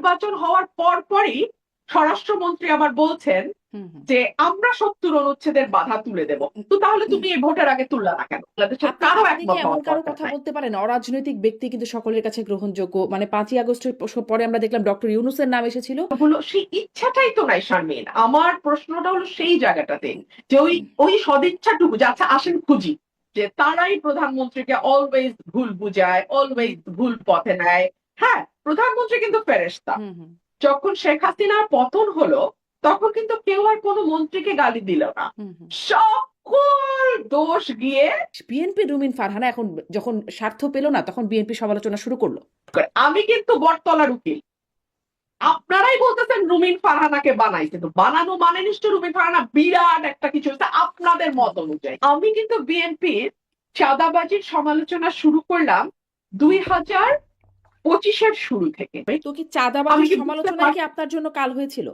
নির্বাচন হওয়ার পরই স্বরাষ্ট্রমন্ত্রী আবার বলছেন যে আমরা 70 অনুচ্ছেদের বাধা তুলে দেব। তো তাহলে তুমি এই ভোটের আগে তুললা না কেন? বাংলাদেশের কারো আপনি কি একমত এমন হওয়ার কারো দরকার কথা নাই। বলতে পারেন? অরাজনৈতিক ব্যক্তি কিন্তু সকলের কাছে গ্রহণযোগ্য। মানে 5ই আগস্টের পরে আমরা দেখলাম ডক্টর ইউনূসের নাম এসেছিল। হলো সেই ইচ্ছাটাই তো নাই শারমিন। আমার প্রশ্নটা হলো সেই জায়গাটাতে যে ওই সদিচ্ছাটুকু যে আচ্ছা আসেন খুঁজি, যে তারাই প্রধানমন্ত্রীকে অলওয়েজ ভুল বুঝায়, অলওয়েজ ভুল পথে নেয়। হ্যাঁ, প্রধানমন্ত্রী কিন্তু ফেরেশতা। হুম হুম যখন শেখ হাসিনার পতন হলো তখন কিন্তু কেউ আর কোনো মন্ত্রীকে গালি দিল না, হুম হুম সকল দোষ গিয়ে বিএনপি রুমিন ফারহানা এখন যখন স্বার্থ পেল না তখন বিএনপি সমালোচনা শুরু করলো। আমি কিন্তু বটতলার উকিল। আপনারাই বলতেছেন রুমিন ফারহানাকে বানাইছে, তো বানানো মানে নিশ্চয় রুমিন ফারহানা বিরাট একটা কিছু হচ্ছে আপনাদের মত অনুযায়ী। আমি কিন্তু বিএনপির চাঁদাবাজির সমালোচনা শুরু করলাম 2025-এর শুরু থেকে। তো কি আমি চাঁদাবাজির কি বুঝতে সমালোচনায় কি পারছি আপনার জন্য কাল হয়েছিল?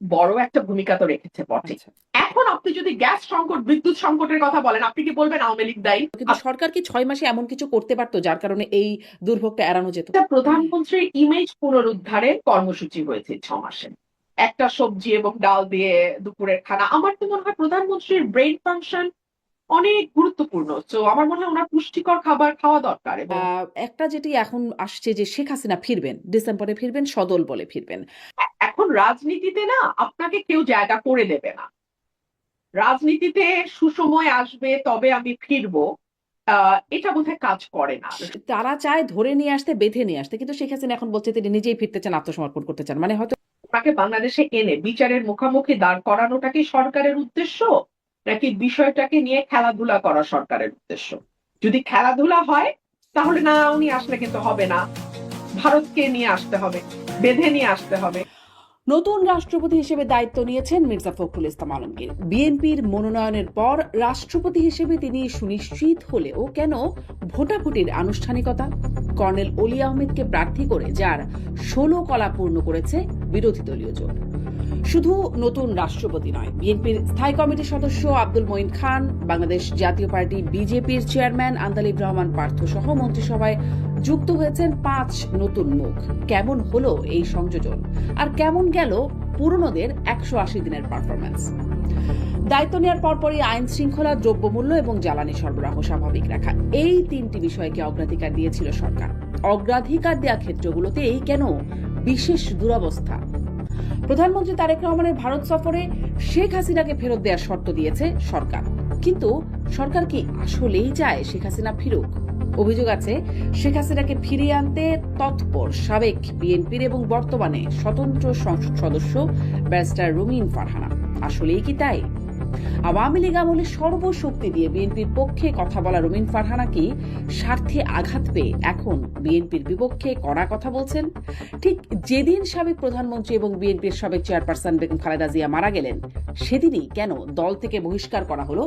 বড় একটা ভূমিকা তো রেখেছে বটে। আচ্ছা, এখন আপনি যদি গ্যাস সংকট, বিদ্যুৎ সংকটের কথা বলেন, আপনি কি বলবেন আওয়ামী লীগ দায়ী? কিন্তু সরকার কি 6 মাসে এমন কিছু করতে পারতো যার কারণে এই দুর্ভোগটা এড়ানো যেত? প্রধানমন্ত্রীর ইমেজ পুনরুদ্ধারের কর্মসূচি হয়েছে 6 মাসে। একটা সবজি এবং ডাল দিয়ে দুপুরের খানা। আমার তো মনে হয় প্রধানমন্ত্রীর ব্রেইন ফাংশন অনেক গুরুত্বপূর্ণ। তো আমার মনে হয় ওনার পুষ্টিকর খাবার খাওয়া দরকার। এবং একটা যেটি এখন আসছে যে শেখ হাসিনা ফিরবেন, ডিসেম্বরে ফিরবেন, সদল বলে ফিরবেন। এখন রাজনীতিতে না আপনাকে কেউ জায়গা করে দেবে না। রাজনীতিতে সুসময় আসবে তবে আমি ফিরবো, এটা বোধহয় কাজ করে না। তারা চায় ধরে নিয়ে আসতে, বেঁধে নিয়ে আসতে, কিন্তু শেখ হাসিনা এখন বলছে তিনি নিজেই ফিরতে চান, আত্মসমর্পণ করতে চান। মানে হয়তো তাকে বাংলাদেশে এনে বিচারের মুখোমুখি দাঁড় করানোটা কি সরকারের উদ্দেশ্য, নাকি বিষয়টাকে নিয়ে খেলাধুলা করা সরকারের উদ্দেশ্য? যদি খেলাধুলা হয় তাহলে না, উনি আসলে কিন্তু হবে না, ভারতকে নিয়ে আসতে হবে, বেঁধে নিয়ে আসতে হবে। নতুন রাষ্ট্রপতি হিসেবে দায়িত্ব নিয়েছেন মির্জা ফখরুল ইসলাম আলমগীর। বিএনপির মনোনয়নের পর রাষ্ট্রপতি হিসেবে তিনি সুনিশ্চিত হলেও কেন ভোটাভুটির আনুষ্ঠানিকতা? কর্নেল অলি আহমেদকে প্রার্থী করে যার 16 কলা পূর্ণ করেছে বিরোধী দলীয় জোট। শুধু নতুন রাষ্ট্রপতি নয়, বিএনপির স্থায়ী কমিটির সদস্য আব্দুল মঈন খান, বাংলাদেশ জাতীয় পার্টি বিজেপির চেয়ারম্যান আন্দালিব রহমান পার্থ সহ মন্ত্রিসভায় যুক্ত হয়েছেন 5 নতুন মুখ। কেমন হলো এই সংযোজন, আর কেমন গেল পুরনোদের 180 দিনের পারফরম্যান্স? দায়িত্ব নেওয়ার পরপরই আইন শৃঙ্খলা, দ্রব্যমূল্য এবং জ্বালানি সরবরাহ স্বাভাবিক রাখা, এই 3টি বিষয়কে অগ্রাধিকার দিয়েছিল সরকার। অগ্রাধিকার দেওয়া ক্ষেত্রগুলোতেই কেন বিশেষ দুরবস্থা? প্রধানমন্ত্রী তারেক রহমানের ভারত সফরে শেখ হাসিনাকে ফেরত দেওয়ার শর্ত দিয়েছে সরকার, কিন্তু সরকার কি আসলেই চায় শেখ হাসিনা ফিরুক? অভিযোগ আছে শেখ হাসিনাকে ফিরিয়ে আনতে তৎপর সাবেক বিএনপির এবং বর্তমানে স্বতন্ত্র সংসদ সদস্য ব্যারিস্টার রুমিন ফারহানা। আসলেই কি তাই? আওয়ামী লীগ আমলে সর্বশক্তি দিয়ে বিএনপির পক্ষে কথা বলা রুমিন ফারহানা কি স্বার্থে আঘাত পেয়ে এখন বিএনপির বিপক্ষে কড়া কথা বলছেন? ঠিক যেদিন সাবেক প্রধানমন্ত্রী এবং বিএনপির সাবেক চেয়ারপারসন বেগম খালেদা জিয়া মারা গেলেন, সেদিনই কেন দল থেকে বহিষ্কার করা হলো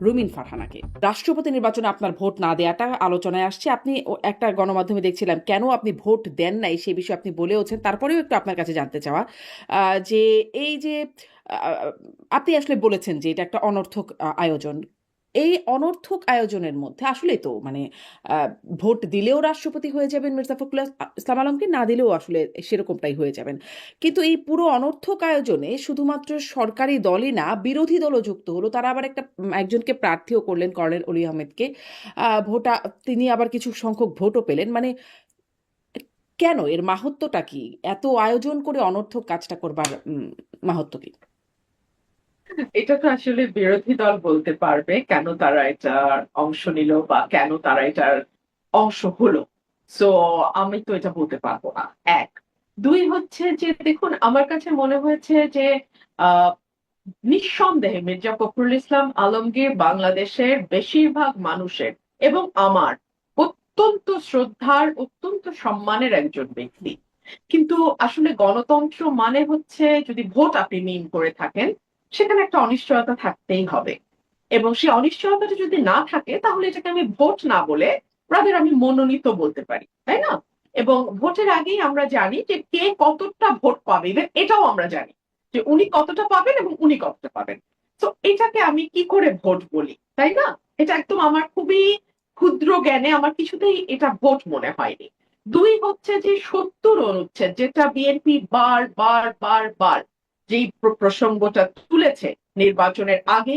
রুমিন ফারহানাকে? রাষ্ট্রপতি নির্বাচনে আপনার ভোট না দেওয়াটা আলোচনায় আসছে। আপনি একটা গণমাধ্যমে দেখছিলাম, কেন আপনি ভোট দেন নাই সে বিষয়ে আপনি বলেওছেন। তারপরেও একটু আপনার কাছে জানতে চাওয়া, যে এই যে আপনি আসলে বলেছেন যে এটা একটা অনর্থক আয়োজন। এই অনর্থক আয়োজনের মধ্যে আসলে তো মানে ভোট দিলেও রাষ্ট্রপতি হয়ে যাবেন মির্জা ফখরুল ইসলাম আলমগীর, না দিলেও আসলে সেরকমটাই হয়ে যাবেন। কিন্তু এই পুরো অনর্থক আয়োজনে শুধুমাত্র সরকারি দলই না, বিরোধী দলও যুক্ত হলো। তারা আবার একজনকে প্রার্থীও করলেন, কর্নেল অলি আহমেদকে। ভোটা তিনি আবার কিছু সংখ্যক ভোটও পেলেন। মানে কেন, এর মাহাত্ম্যটা কি? এত আয়োজন করে অনর্থক কাজটা করবার মাহাত্ম্য কি? এটা তো আসলে বিরোধী দল বলতে পারবে কেন তারা এটার অংশ নিল বা কেন তারা এটার অংশ হলো। সো আমি তো এটা বলতে পারবো না। এক, দুই হচ্ছে যে দেখুন, আমার কাছে মনে হয়েছে যে আহ নিঃসন্দেহে মির্জা ফখরুল ইসলাম আলমগীর বাংলাদেশের বেশিরভাগ মানুষের এবং আমার অত্যন্ত শ্রদ্ধার, অত্যন্ত সম্মানের একজন ব্যক্তি। কিন্তু আসলে গণতন্ত্র মানে হচ্ছে, যদি ভোট আপনি মিন করে থাকেন, সেখানে একটা অনিশ্চয়তা থাকতেই হবে। এবং সেই অনিশ্চয়তাটা যদি না থাকে তাহলে এটাকে আমি ভোট না বলে রাদার আমি মনোনীত বলতে পারি, তাই না? এবং ভোটের আগেই আমরা জানি যে কে কতটা ভোট পাবে, এটাও আমরা জানি যে উনি কতটা পাবেন এবং উনি কতটা পাবেন। তো এটাকে আমি কি করে ভোট বলি, তাই না? এটা একদম আমার খুবই ক্ষুদ্র জ্ঞানে আমার কিছুতেই এটা ভোট মনে হয়নি। দুই হচ্ছে যে ৭০ অনুচ্ছেদ, যেটা বিএনপি বার বার বার বার যেই প্রসঙ্গটা তুলেছে নির্বাচনের আগে,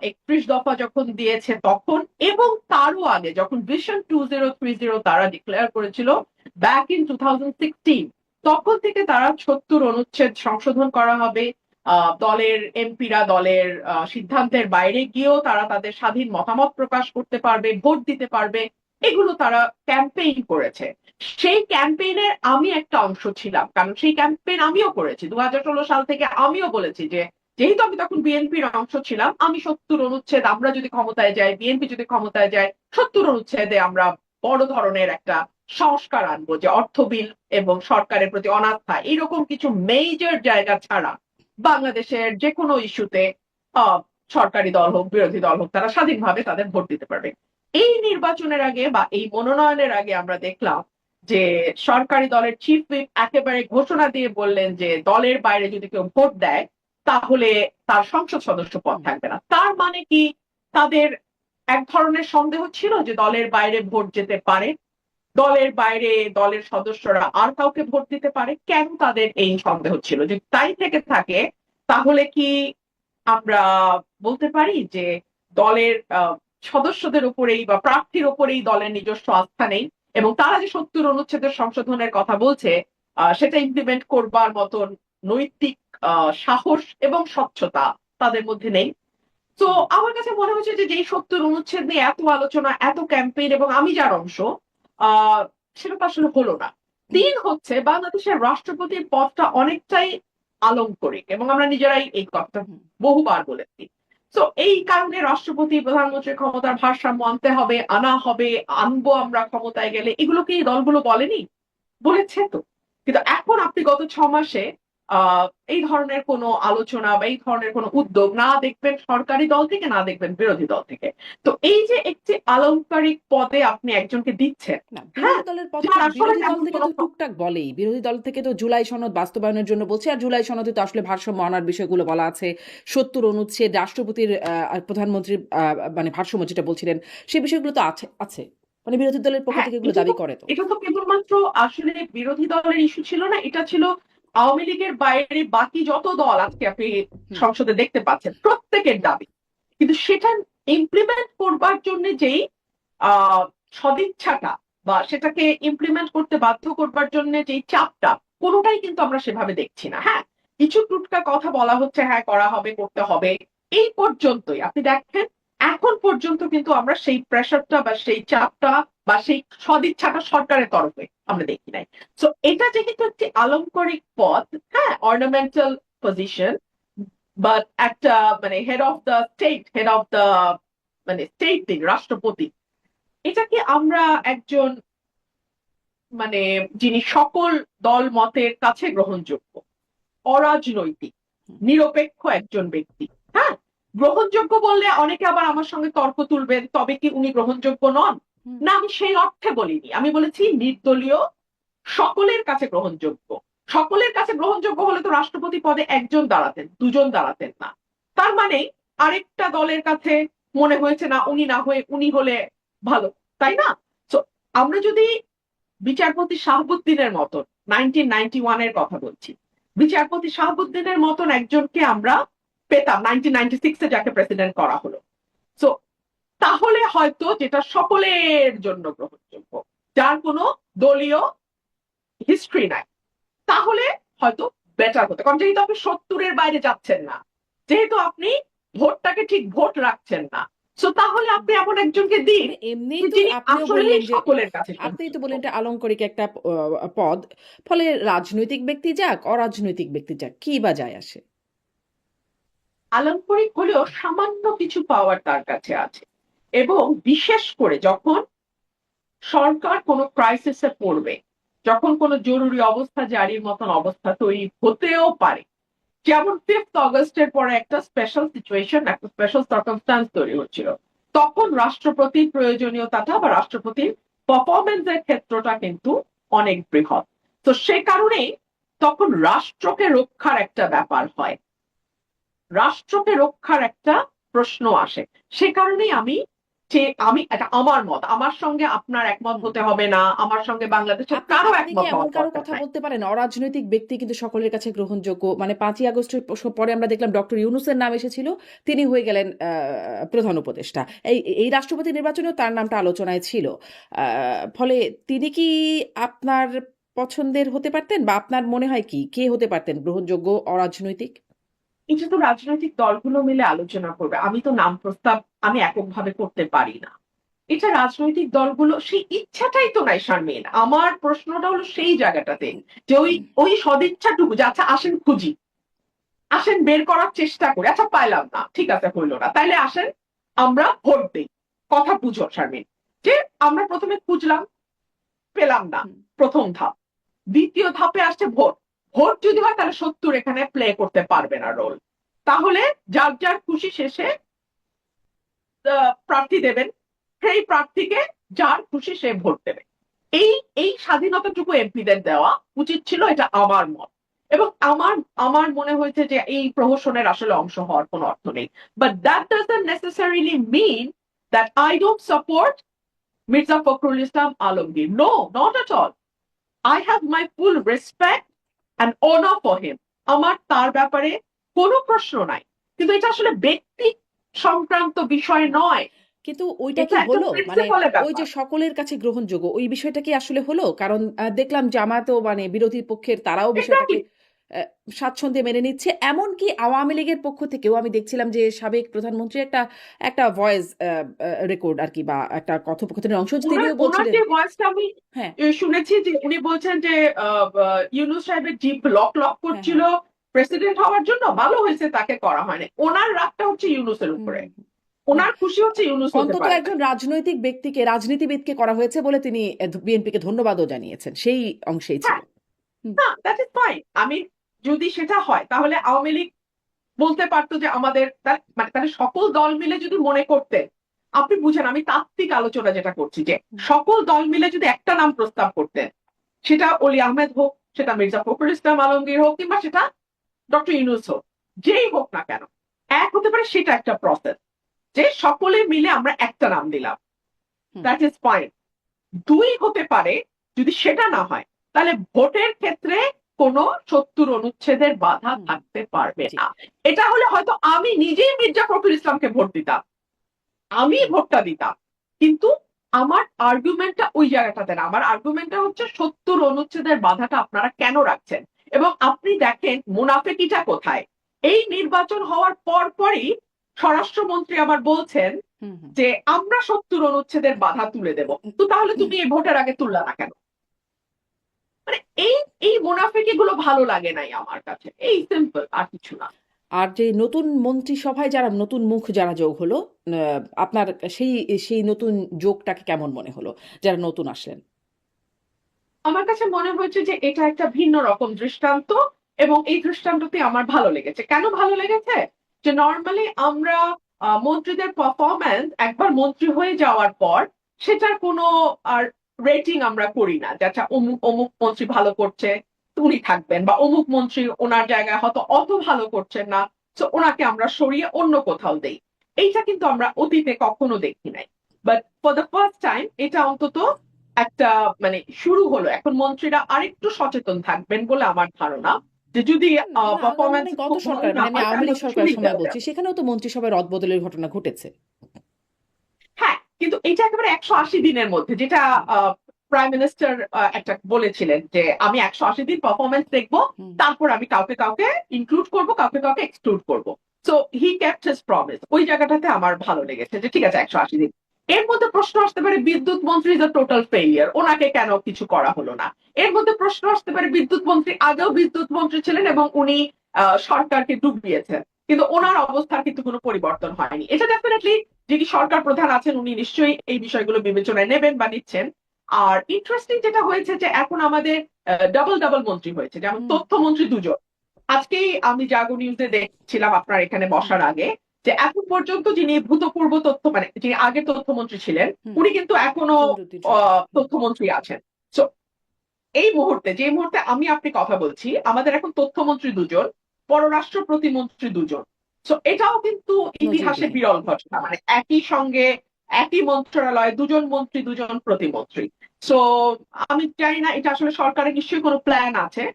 ৩১ দফা যখন দিয়েছে তখন, এবং তারও আগে যখন ভিশন 2030 তারা ডিক্লেয়ার করেছিল ব্যাক ইন 2016, তখন থেকে তারা ৭০ অনুচ্ছেদ সংশোধন করা হবে। দলের এমপিরা দলের সিদ্ধান্তের বাইরে গিয়েও তারা তাদের স্বাধীন মতামত প্রকাশ করতে পারবে, ভোট দিতে পারবে, এগুলো তারা ক্যাম্পেইন করেছে। সেই ক্যাম্পেইনের আমি একটা অংশ ছিলাম, কারণ সেই ক্যাম্পেইন আমিও করেছি 2016 সাল থেকে। আমিও বলেছি যে যেহেতু আমি তখন বিএনপির অংশ ছিলাম, আমি ৭০ অনুচ্ছেদ, আমরা যদি ক্ষমতায় যাই, বিএনপি যদি ক্ষমতায় যায়, ৭০ অনুচ্ছেদে আমরা বড় ধরনের একটা সংস্কার আনবো, যে অর্থ বিল এবং সরকারের প্রতি অনাস্থা এরকম কিছু মেজর জায়গা ছাড়া বাংলাদেশের যে কোনো ইস্যুতে সরকারি দল হোক বিরোধী দল হোক তারা স্বাধীনভাবে তাদের ভোট দিতে পারবে। এই নির্বাচনের আগে বা এই মনোনয়নের আগে আমরা দেখলাম যে সরকারি দলের চিফ হুইপ একেবারে ঘোষণা দিয়ে বললেন যে দলের বাইরে যদি কেউ ভোট দেয় তাহলে তার সংসদ সদস্য পদ থাকবে না। তার মানে কি তাদের এক ধরনের সন্দেহ ছিল যে দলের বাইরে ভোট যেতে পারে, দলের বাইরে দলের সদস্যরা আর কাউকে ভোট দিতে পারে। কেন তাদের এই সন্দেহ ছিল? যে তাই থেকে থাকে, তাহলে কি আমরা বলতে পারি যে দলের সদস্যদের উপরেই বা প্রার্থীর উপরেই দলের নিজস্ব আস্থা নেই, এবং তারা যে ৭০ অনুচ্ছেদের সংশোধনের কথা বলছে সেটা ইমপ্লিমেন্ট করবার মতন নৈতিক সাহস এবং স্বচ্ছতা তাদের মধ্যে নেই। তো আমার কাছে মনে হচ্ছে যে যেই ৭০ অনুচ্ছেদ নিয়ে এত আলোচনা, এত ক্যাম্পেইন, এবং আমি যার অংশ, আহ সেটা তো আসলে হলো না। তিন হচ্ছে বাংলাদেশের রাষ্ট্রপতির পদটা অনেকটাই আলংকরিক, এবং আমরা নিজেরাই এই কথাটা বহুবার বলেছি। তো এই কারণে রাষ্ট্রপতি প্রধানমন্ত্রীর ক্ষমতার ভারসাম্য আনতে হবে, আনা হবে, আনবো আমরা ক্ষমতায় গেলে, এগুলো কি এই দলগুলো বলেনি? বলেছে তো। কিন্তু এখন আপনি গত 6 মাসে এই ধরনের কোনো আলোচনা বা এই ধরনের কোনো উদ্যোগ না দেখবেন সরকারি দল থেকে, না দেখবেন বিরোধী দল থেকে। তো এই যে একটি আলংকারিক পদে আপনি একজনকে দিচ্ছেন, না, হ্যাঁ, বিরোধী দলের পক্ষ যার আসলে বিরোধী দল তেমন থেকে কোনো তো টুকটাক বলেই, বিরোধী দল থেকে তো জুলাই সনদ বাস্তবায়নের জন্য বলছে, আর জুলাই সনদে তো আসলে ভারসাম্য আনার বিষয়গুলো বলা আছে। ৭০ অনুচ্ছেদ, রাষ্ট্রপতির প্রধানমন্ত্রীর মানে ভারসাম্য যেটা বলছিলেন, সেই বিষয়গুলো তো আছে আছে মানে বিরোধী দলের পক্ষ হ্যাঁ, থেকে এগুলো দাবি করে তো। এটা তো কেবলমাত্র আসলে বিরোধী দলের ইস্যু ছিল না, এটা ছিল আওয়ামী লীগের বাইরে বাকি যত দল আজকে আপনি হুম। সংসদে দেখতে পাচ্ছেন প্রত্যেকের দাবি। কিন্তু সেটা ইমপ্লিমেন্ট করবার জন্য যেই আহ সদিচ্ছাটা বা সেটাকে ইমপ্লিমেন্ট করতে বাধ্য করবার জন্য যেই চাপটা, কোনোটাই কিন্তু আমরা সেভাবে দেখছি না। হ্যাঁ, কিছু টুটকা কথা বলা হচ্ছে, হ্যাঁ করা হবে, করতে হবে, এই পর্যন্তই। আপনি দেখেন এখন পর্যন্ত কিন্তু আমরা সেই প্রেশারটা বা সেই চাপটা বা সেই সদিচ্ছাটা সরকারের তরফে আমরা দেখি নাই। তো এটা যেহেতু একটি আলংকারিক পদ, হ্যাঁ, অর্নামেন্টাল পজিশন, বাট একটা মানে head of the state, head of the মানে স্টেট দিন রাষ্ট্রপতি, এটাকে আমরা একজন মানে যিনি সকল দল মতের কাছে গ্রহণযোগ্য, অরাজনৈতিক, নিরপেক্ষ একজন ব্যক্তি, হ্যাঁ, গ্রহণযোগ্য বললে অনেকে আবার আমার সঙ্গে তর্ক তুলবেন, তবে কি উনি গ্রহণযোগ্য নন? না, আমি সেই অর্থে বলিনি। আমি বলেছি নির্দলীয়, সকলের কাছে গ্রহণযোগ্য। সকলের কাছে গ্রহণযোগ্য হলে তো রাষ্ট্রপতি পদে একজন দাঁড়াতেন, দুজন দাঁড়াতেন না। তার মানে আরেকটা দলের কাছে মনে হয়েছে না উনি না হয়ে উনি হলে ভালো, তাই না? তো আমরা যদি বিচারপতি শাহাবুদ্দিনের মতন, 1991 এর কথা বলছি, বিচারপতি শাহাবুদ্দিনের মতন একজনকে আমরা পেতাম 1996 যাকে প্রেসিডেন্ট করা হলো, তো তাহলে হয়তো যেটা সকলের জন্য গ্রহণযোগ্য, যার কোনো দলীয় হিস্ট্রি নাই, তাহলে হয়তো বেটার হতো। কারণ যেহেতু আপনি ৭০-এর বাইরে যাচ্ছেন না, যেহেতু আপনি ভোটটাকে ঠিক ভোট রাখছেন না, তো তাহলে আপনি এমন একজনকে দিন এমনিই তো যিনি আপনিও আসলেই বললেন যে সকলের কাছে আপনিই তো গ্রহণযোগ্য। বললেন এটা আলংকারিক একটা পদ, ফলে রাজনৈতিক ব্যক্তি যাক অরাজনৈতিক ব্যক্তি যাক কি বা যায় আসে। আলংকারিক হলেও সামান্য কিছু পাওয়ার তার কাছে আছে, এবং বিশেষ করে যখন সরকার কোনো ক্রাইসিসে পড়বে, যখন কোনো জরুরি অবস্থা জারির মতন অবস্থা তৈরি হতেও পারে, যেমন 5th অগস্টের পরে একটা স্পেশাল সিচুয়েশন, একটা স্পেশাল সার্কামস্টান্স তৈরি হচ্ছিল, তখন রাষ্ট্রপতির প্রয়োজনীয়তাটা বা রাষ্ট্রপতির পারফরমেন্সের ক্ষেত্রটা কিন্তু অনেক বৃহৎ। তো সে কারণে তখন রাষ্ট্রকে রক্ষার একটা ব্যাপার হয়, রাষ্ট্রকে রক্ষার একটা প্রশ্ন আসে। সে কারণেই আমি যে এটা আমার মত, আমার সঙ্গে আপনার একমত হুম। হতে হবে না, আমার সঙ্গে বাংলাদেশের আপনি কারো আপনি কি একমত এমন হওয়ার কারো দরকার কথা নাই। বলতে পারেন অরাজনৈতিক ব্যক্তি কিন্তু সকলের কাছে গ্রহণযোগ্য, মানে 5ই আগস্টের পরে আমরা দেখলাম ডক্টর ইউনূসের নাম এসেছিল, তিনি হয়ে গেলেন প্রধান উপদেষ্টা। এই এই রাষ্ট্রপতি নির্বাচনেও তার নামটা আলোচনায় ছিল। ফলে তিনি কি আপনার পছন্দের হতে পারতেন, বা আপনার মনে হয় কি কে হতে পারতেন গ্রহণযোগ্য অরাজনৈতিক? এটা তো রাজনৈতিক দলগুলো মিলে আলোচনা করবে, আমি তো নাম প্রস্তাব আমি এককভাবে করতে পারি না। এটা রাজনৈতিক দলগুলো, সেই ইচ্ছাটাই তো নাই শারমিন। আমার প্রশ্নটা হলো সেই জায়গাটাতে, যে ওই ওই সদিচ্ছাটুকু যে আচ্ছা আসেন খুঁজি, আসেন বের করার চেষ্টা করি, আচ্ছা পাইলাম না, ঠিক আছে হইলো না, তাইলে আসেন আমরা ভোট দিই। কথা বুঝো শারমিন, যে আমরা প্রথমে খুঁজলাম, পেলাম না, হুম, প্রথম ধাপ। দ্বিতীয় ধাপে আসছে ভোট। ভোট যদি হয় তাহলে 70 এখানে প্লে করতে পারবে না রোল। তাহলে যার যার খুশি শেষে প্রার্থী দেবেন, সেই প্রার্থীকে যার খুশি সে ভোট দেবে। এই এই স্বাধীনতাটুকু এমপিদের দেওয়া উচিত ছিল, এটা আমার মত। এবং আমার আমার মনে হয়েছে যে এই প্রহসনের আসলে অংশ হওয়ার কোনো অর্থ নেই। But that doesn't necessarily mean that I don't support Mirza Fakhrul Islam Alamgir. No, not at all. I have my full respect and honour for him. আমার তার ব্যাপারে কোনো প্রশ্ন নাই। কিন্তু এটা আসলে ব্যক্তি সংক্রান্ত বিষয় হুম। নয়, কিন্তু ওইটা এটা কি একটা হলো, মানে প্রিন্সিপালের ওই যে ব্যাপার। সকলের কাছে গ্রহণযোগ্য ওই বিষয়টা কি আসলে হলো? কারণ দেখলাম জামাতও, মানে বিরোধী পক্ষের তারাও বিষয়টাকে এক্স্যাক্টলি। স্বাচ্ছন্দ্যে মেনে নিচ্ছে। এমনকি আওয়ামী লীগের পক্ষ থেকেও আমি দেখছিলাম যে সাবেক প্রধানমন্ত্রী একটা একটা ভয়েস রেকর্ড আর কি, বা একটা কথোপকথনের অংশ যে ওনার তিনিও ওনার বলছিলেন। যে ভয়েসটা আমি হ্যাঁ, শুনেছি, যে উনি বলছেন যে ইউনূস সাহেবের জিপ লক লক হ্যাঁ, করছিল হ্যাঁ। প্রেসিডেন্ট হওয়ার জন্য, ভালো হয়েছে তাকে করা হয়নি। ওনার রাগটা হচ্ছে ইউনূসের হুম, উপরে, হুম, হুম। না, ওনার খুশি হচ্ছে ইউনূস হতে অন্তত পারে একজন নাই। রাজনৈতিক ব্যক্তিকে, রাজনীতিবিদকে করা হয়েছে বলে তিনি বিএনপিকে ধন্যবাদও জানিয়েছেন। সেই অংশেই ছিল। হ্যাঁ, হুম, না দ্যাট ইজ ফাইন। আমি যদি সেটা হয় তাহলে আওয়ামী লীগ বলতে পারতো যে আমাদের মানে তাহলে সকল দল মিলে যদি মনে করতেন, আপনি বুঝেন আমি তাত্ত্বিক আলোচনা যেটা করছি, যে হুম, সকল দল মিলে যদি একটা নাম প্রস্তাব করতেন, সেটা অলি আহমেদ হোক, সেটা মির্জা ফখরুল ইসলাম আলমগীর হোক, কিংবা সেটা ডক্টর ইউনূস হোক, যেই হোক না কেন, এক হতে পারে, সেটা একটা প্রসেস, যে সকলে মিলে আমরা একটা নাম দিলাম, হুম, দ্যাট ইজ ফাইন। দুই হতে পারে, যদি সেটা না হয় তাহলে ভোটের ক্ষেত্রে কোনো 70 অনুচ্ছেদের বাধা হুম, থাকতে পারবে জি। না। এটা হলে হয়তো আমি নিজেই মির্জা ফখরুল ইসলামকে ভোট দিতাম, আমি হুম, ভোটটা দিতাম। কিন্তু আমার আর্গুমেন্টটা ওই জায়গাটাতে না। আমার আর্গুমেন্টটা হচ্ছে 70 অনুচ্ছেদের বাধাটা আপনারা কেন রাখছেন। এবং আপনি দেখেন মুনাফেকিটা কোথায়। এই নির্বাচন হওয়ার পর পরই স্বরাষ্ট্রমন্ত্রী আবার বলছেন হুম, হুম, যে আমরা 70 অনুচ্ছেদের বাধা তুলে দেব। তো তাহলে তুমি এই ভোটের আগে তুললা না কেন? মানে এই এই মুনাফিকি গুলো ভালো লাগে নাই আমার কাছে, এই সিম্পল, আর কিছু না। আর যে নতুন মন্ত্রিসভায় যারা নতুন মুখ যারা যোগ হলো, আপনার সেই সেই নতুন যোগটাকে কেমন মনে হলো, যারা নতুন আসলেন? আমার কাছে মনে হয়েছে যে এটা একটা ভিন্ন রকম দৃষ্টান্ত। এবং এই দৃষ্টান্তটি আমার ভালো লেগেছে। কেন ভালো লেগেছে? যে নর্মালি আমরা মন্ত্রীদের পারফরম্যান্স একবার মন্ত্রী হয়ে যাওয়ার পর সেটার কোনো আর রেটিং আমরা করি না, যে আচ্ছা অমুক অমুক মন্ত্রী ভালো করছে তো উনি থাকবেন, বা অমুক মন্ত্রী ওনার জায়গায় হয়তো অত ভালো করছেন না, তো ওনাকে আমরা সরিয়ে অন্য কোথাও দেই। এইটা কিন্তু আমরা অতীতে কখনো দেখি নাই। But for the first time এটা অন্তত একটা মানে শুরু হলো। এখন মন্ত্রীরা আরেকটু সচেতন থাকবেন বলে আমার ধারণা, যে যদি না, পারফরমেন্স মানে গত খুব ভালো সরকার, না মানে আমি হয় আওয়ামী তাহলে লীগ ওটা সরকারের সরিয়ে সময় দেওয়া বলছি, যাবে। সেখানেও তো মন্ত্রিসভায় রদবদলের ঘটনা ঘটেছে। হ্যাঁ, কিন্তু এটা একেবারে 180 দিনের মধ্যে, যেটা হুম, প্রাইম মিনিস্টার একটা বলেছিলেন যে আমি 180 দিন পারফরমেন্স দেখবো, হুম, তারপর আমি কাউকে কাউকে ইনক্লুড করব, কাউকে কাউকে এক্সক্লুড করব। So he kept his promise. ওই জায়গাটাতে আমার ভালো লেগেছে, যে ঠিক আছে 180 দিন। এর মধ্যে প্রশ্ন আসতে পারে বিদ্যুৎ মন্ত্রী ইজ আ টোটাল ফেলিয়ার, ওনাকে কেন কিছু করা হলো না। এর মধ্যে প্রশ্ন আসতে পারে বিদ্যুৎ মন্ত্রী আগেও বিদ্যুৎ মন্ত্রী ছিলেন এবং উনি সরকারকে ডুবিয়েছেন, কিন্তু হুম, ওনার অবস্থার কিন্তু কোনো পরিবর্তন হয়নি। এটা ডেফিনেটলি যিনি সরকার প্রধান আছেন উনি নিশ্চয়ই এই বিষয়গুলো বিবেচনায় নেবেন বা নিচ্ছেন। আর ইন্টারেস্টিং যেটা হয়েছে যে এখন আমাদের ডাবল ডাবল মন্ত্রী হয়েছে, যেমন হুম, তথ্যমন্ত্রী দুজন। আজকেই আমি জাগো নিউজে দেখছিলাম আপনার এখানে হুম, বসার আগে, যে এখন পর্যন্ত যিনি ভূতপূর্ব তথ্য মানে যিনি আগের তথ্যমন্ত্রী ছিলেন, হুম, উনি কিন্তু এখনো জহিরুদ্দিন সরকার। হুম, তথ্যমন্ত্রী আছেন। তো এই মুহূর্তে, যে মুহূর্তে আমি আপনি কথা বলছি, আমাদের এখন তথ্যমন্ত্রী দুজন, পররাষ্ট্র প্রতিমন্ত্রী দুজন। তো এটাও কিন্তু ইতিহাসে নজিরবিহীন। বিরল ঘটনা, মানে একই সঙ্গে একই মন্ত্রণালয়ে দুজন মন্ত্রী দুজন প্রতিমন্ত্রী। সো আমি জানি না, এটা আসলে সরকারের নিশ্চয়ই কোনো প্ল্যান আছে।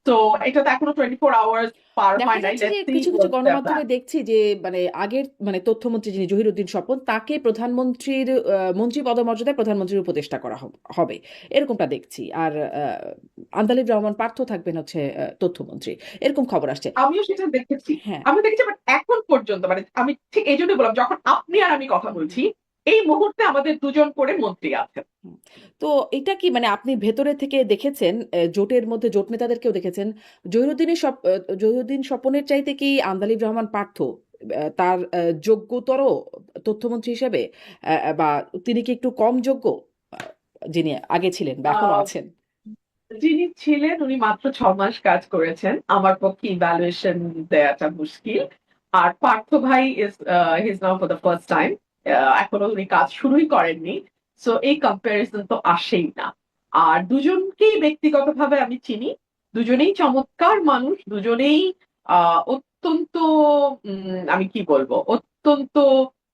তো এটা তো এখনো 24 আওয়ার্স পার দেখা হয় নাই, যাচ্ছে যে লেটস সি কিছু কিছু হোয়াটস দ্য গণমাধ্যমে প্ল্যান। দেখছি যে মানে আগের মানে তথ্যমন্ত্রী যিনি জহিরুদ্দিন স্বপন তাকে প্রধানমন্ত্রীর মন্ত্রী পদমর্যাদায় প্রধানমন্ত্রীর উপদেষ্টা করা হবে এরকমটা দেখছি। আর আন্দালিব রহমান পার্থ থাকবেন হচ্ছে তথ্যমন্ত্রী, এরকম খবর আসছে। আমিও সেটা দেখেছি। হ্যাঁ। আমি দেখেছি, বাট এখন পর্যন্ত মানে আমি ঠিক এই জন্যই বললাম, যখন আপনি আর আমি কথা হুম, হুম, বলছি এই মুহূর্তে আমাদের দুজন করে মন্ত্রী আছেন। হুম। তো এটা কি মানে আপনি ভেতরে থেকে দেখেছেন, জোটের মধ্যে জোট নেতাদেরকেও দেখেছেন, জহিরুদ্দিন স্বপনের চাইতে কি আন্দালিব রহমান পার্থ তার যোগ্যতর তথ্যমন্ত্রী হিসেবে, বা তিনি কি একটু কম যোগ্য, আহ, যিনি আগে ছিলেন বা এখনো আহ, আছেন? যিনি ছিলেন উনি মাত্র 6 মাস কাজ করেছেন, আমার পক্ষে ইভ্যালুয়েশন দেওয়াটা মুশকিল। আর পার্থ ভাই is his now for the first time, এখনো উনি কাজ শুরুই করেননি। সো এই কম্পারিজন তো আসেই না। আর দুজনকেই ব্যক্তিগতভাবে আমি চিনি, দুজনেই চমৎকার মানুষ, দুজনেই অত্যন্ত আমি কি বলবো, অত্যন্ত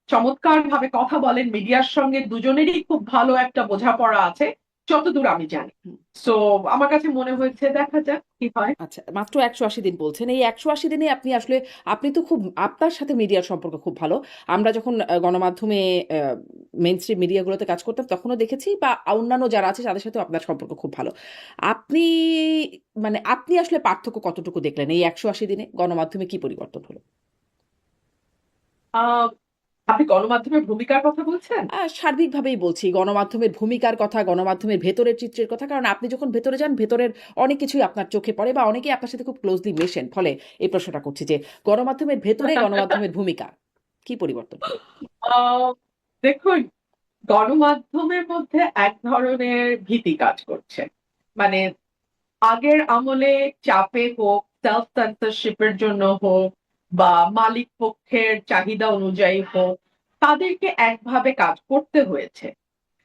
চমৎকার ভাবে কথা বলেন মিডিয়ার সঙ্গে, দুজনেরই খুব ভালো একটা বোঝাপড়া আছে যতদূর আমি জানি। হুম। সো আমার কাছে মনে হয়েছে, দেখা যাক কি হয়। আচ্ছা, মাত্র 180 দিন বলছেন। এই 180 দিনে আপনি আসলে, আপনি তো খুব, আপনার সাথে মিডিয়ার সম্পর্ক খুব ভালো। আমরা যখন গণমাধ্যমে মেইন স্ট্রিম মিডিয়াগুলোতে কাজ করতাম তখনও দেখেছি, বা অন্যান্য যারা আছে তাদের সাথেও আপনার সম্পর্ক খুব ভালো। আপনি মানে আপনি আসলে পার্থক্য কতটুকু দেখলেন এই 180 দিনে? গণমাধ্যমে কি পরিবর্তন হলো? আহ আপনি গণমাধ্যমের ভূমিকার কথা বলছেন? সার্বিকভাবেই বলছি, গণমাধ্যমের ভূমিকার কথা, গণমাধ্যমের ভেতরের চিত্রের কথা। কারণ আপনি যখন ভেতরে যান, ভেতরের অনেক কিছুই আপনার চোখে পড়ে, বা অনেকেই আপনার সাথে খুব ক্লোজলি মেশেন। ফলে এই প্রশ্নটা করছি যে গণমাধ্যমের ভেতরে গণমাধ্যমের ভূমিকা কি পরিবর্তন হলো? আহ দেখুন, গণমাধ্যমের মধ্যে এক ধরনের ভীতি কাজ করছে। মানে আগের আমলে চাপে হোক, সেলফ সেন্সরশিপের জন্য হোক, বা মালিক পক্ষের চাহিদা অনুযায়ী হোক, তাদেরকে একভাবে কাজ করতে হয়েছে।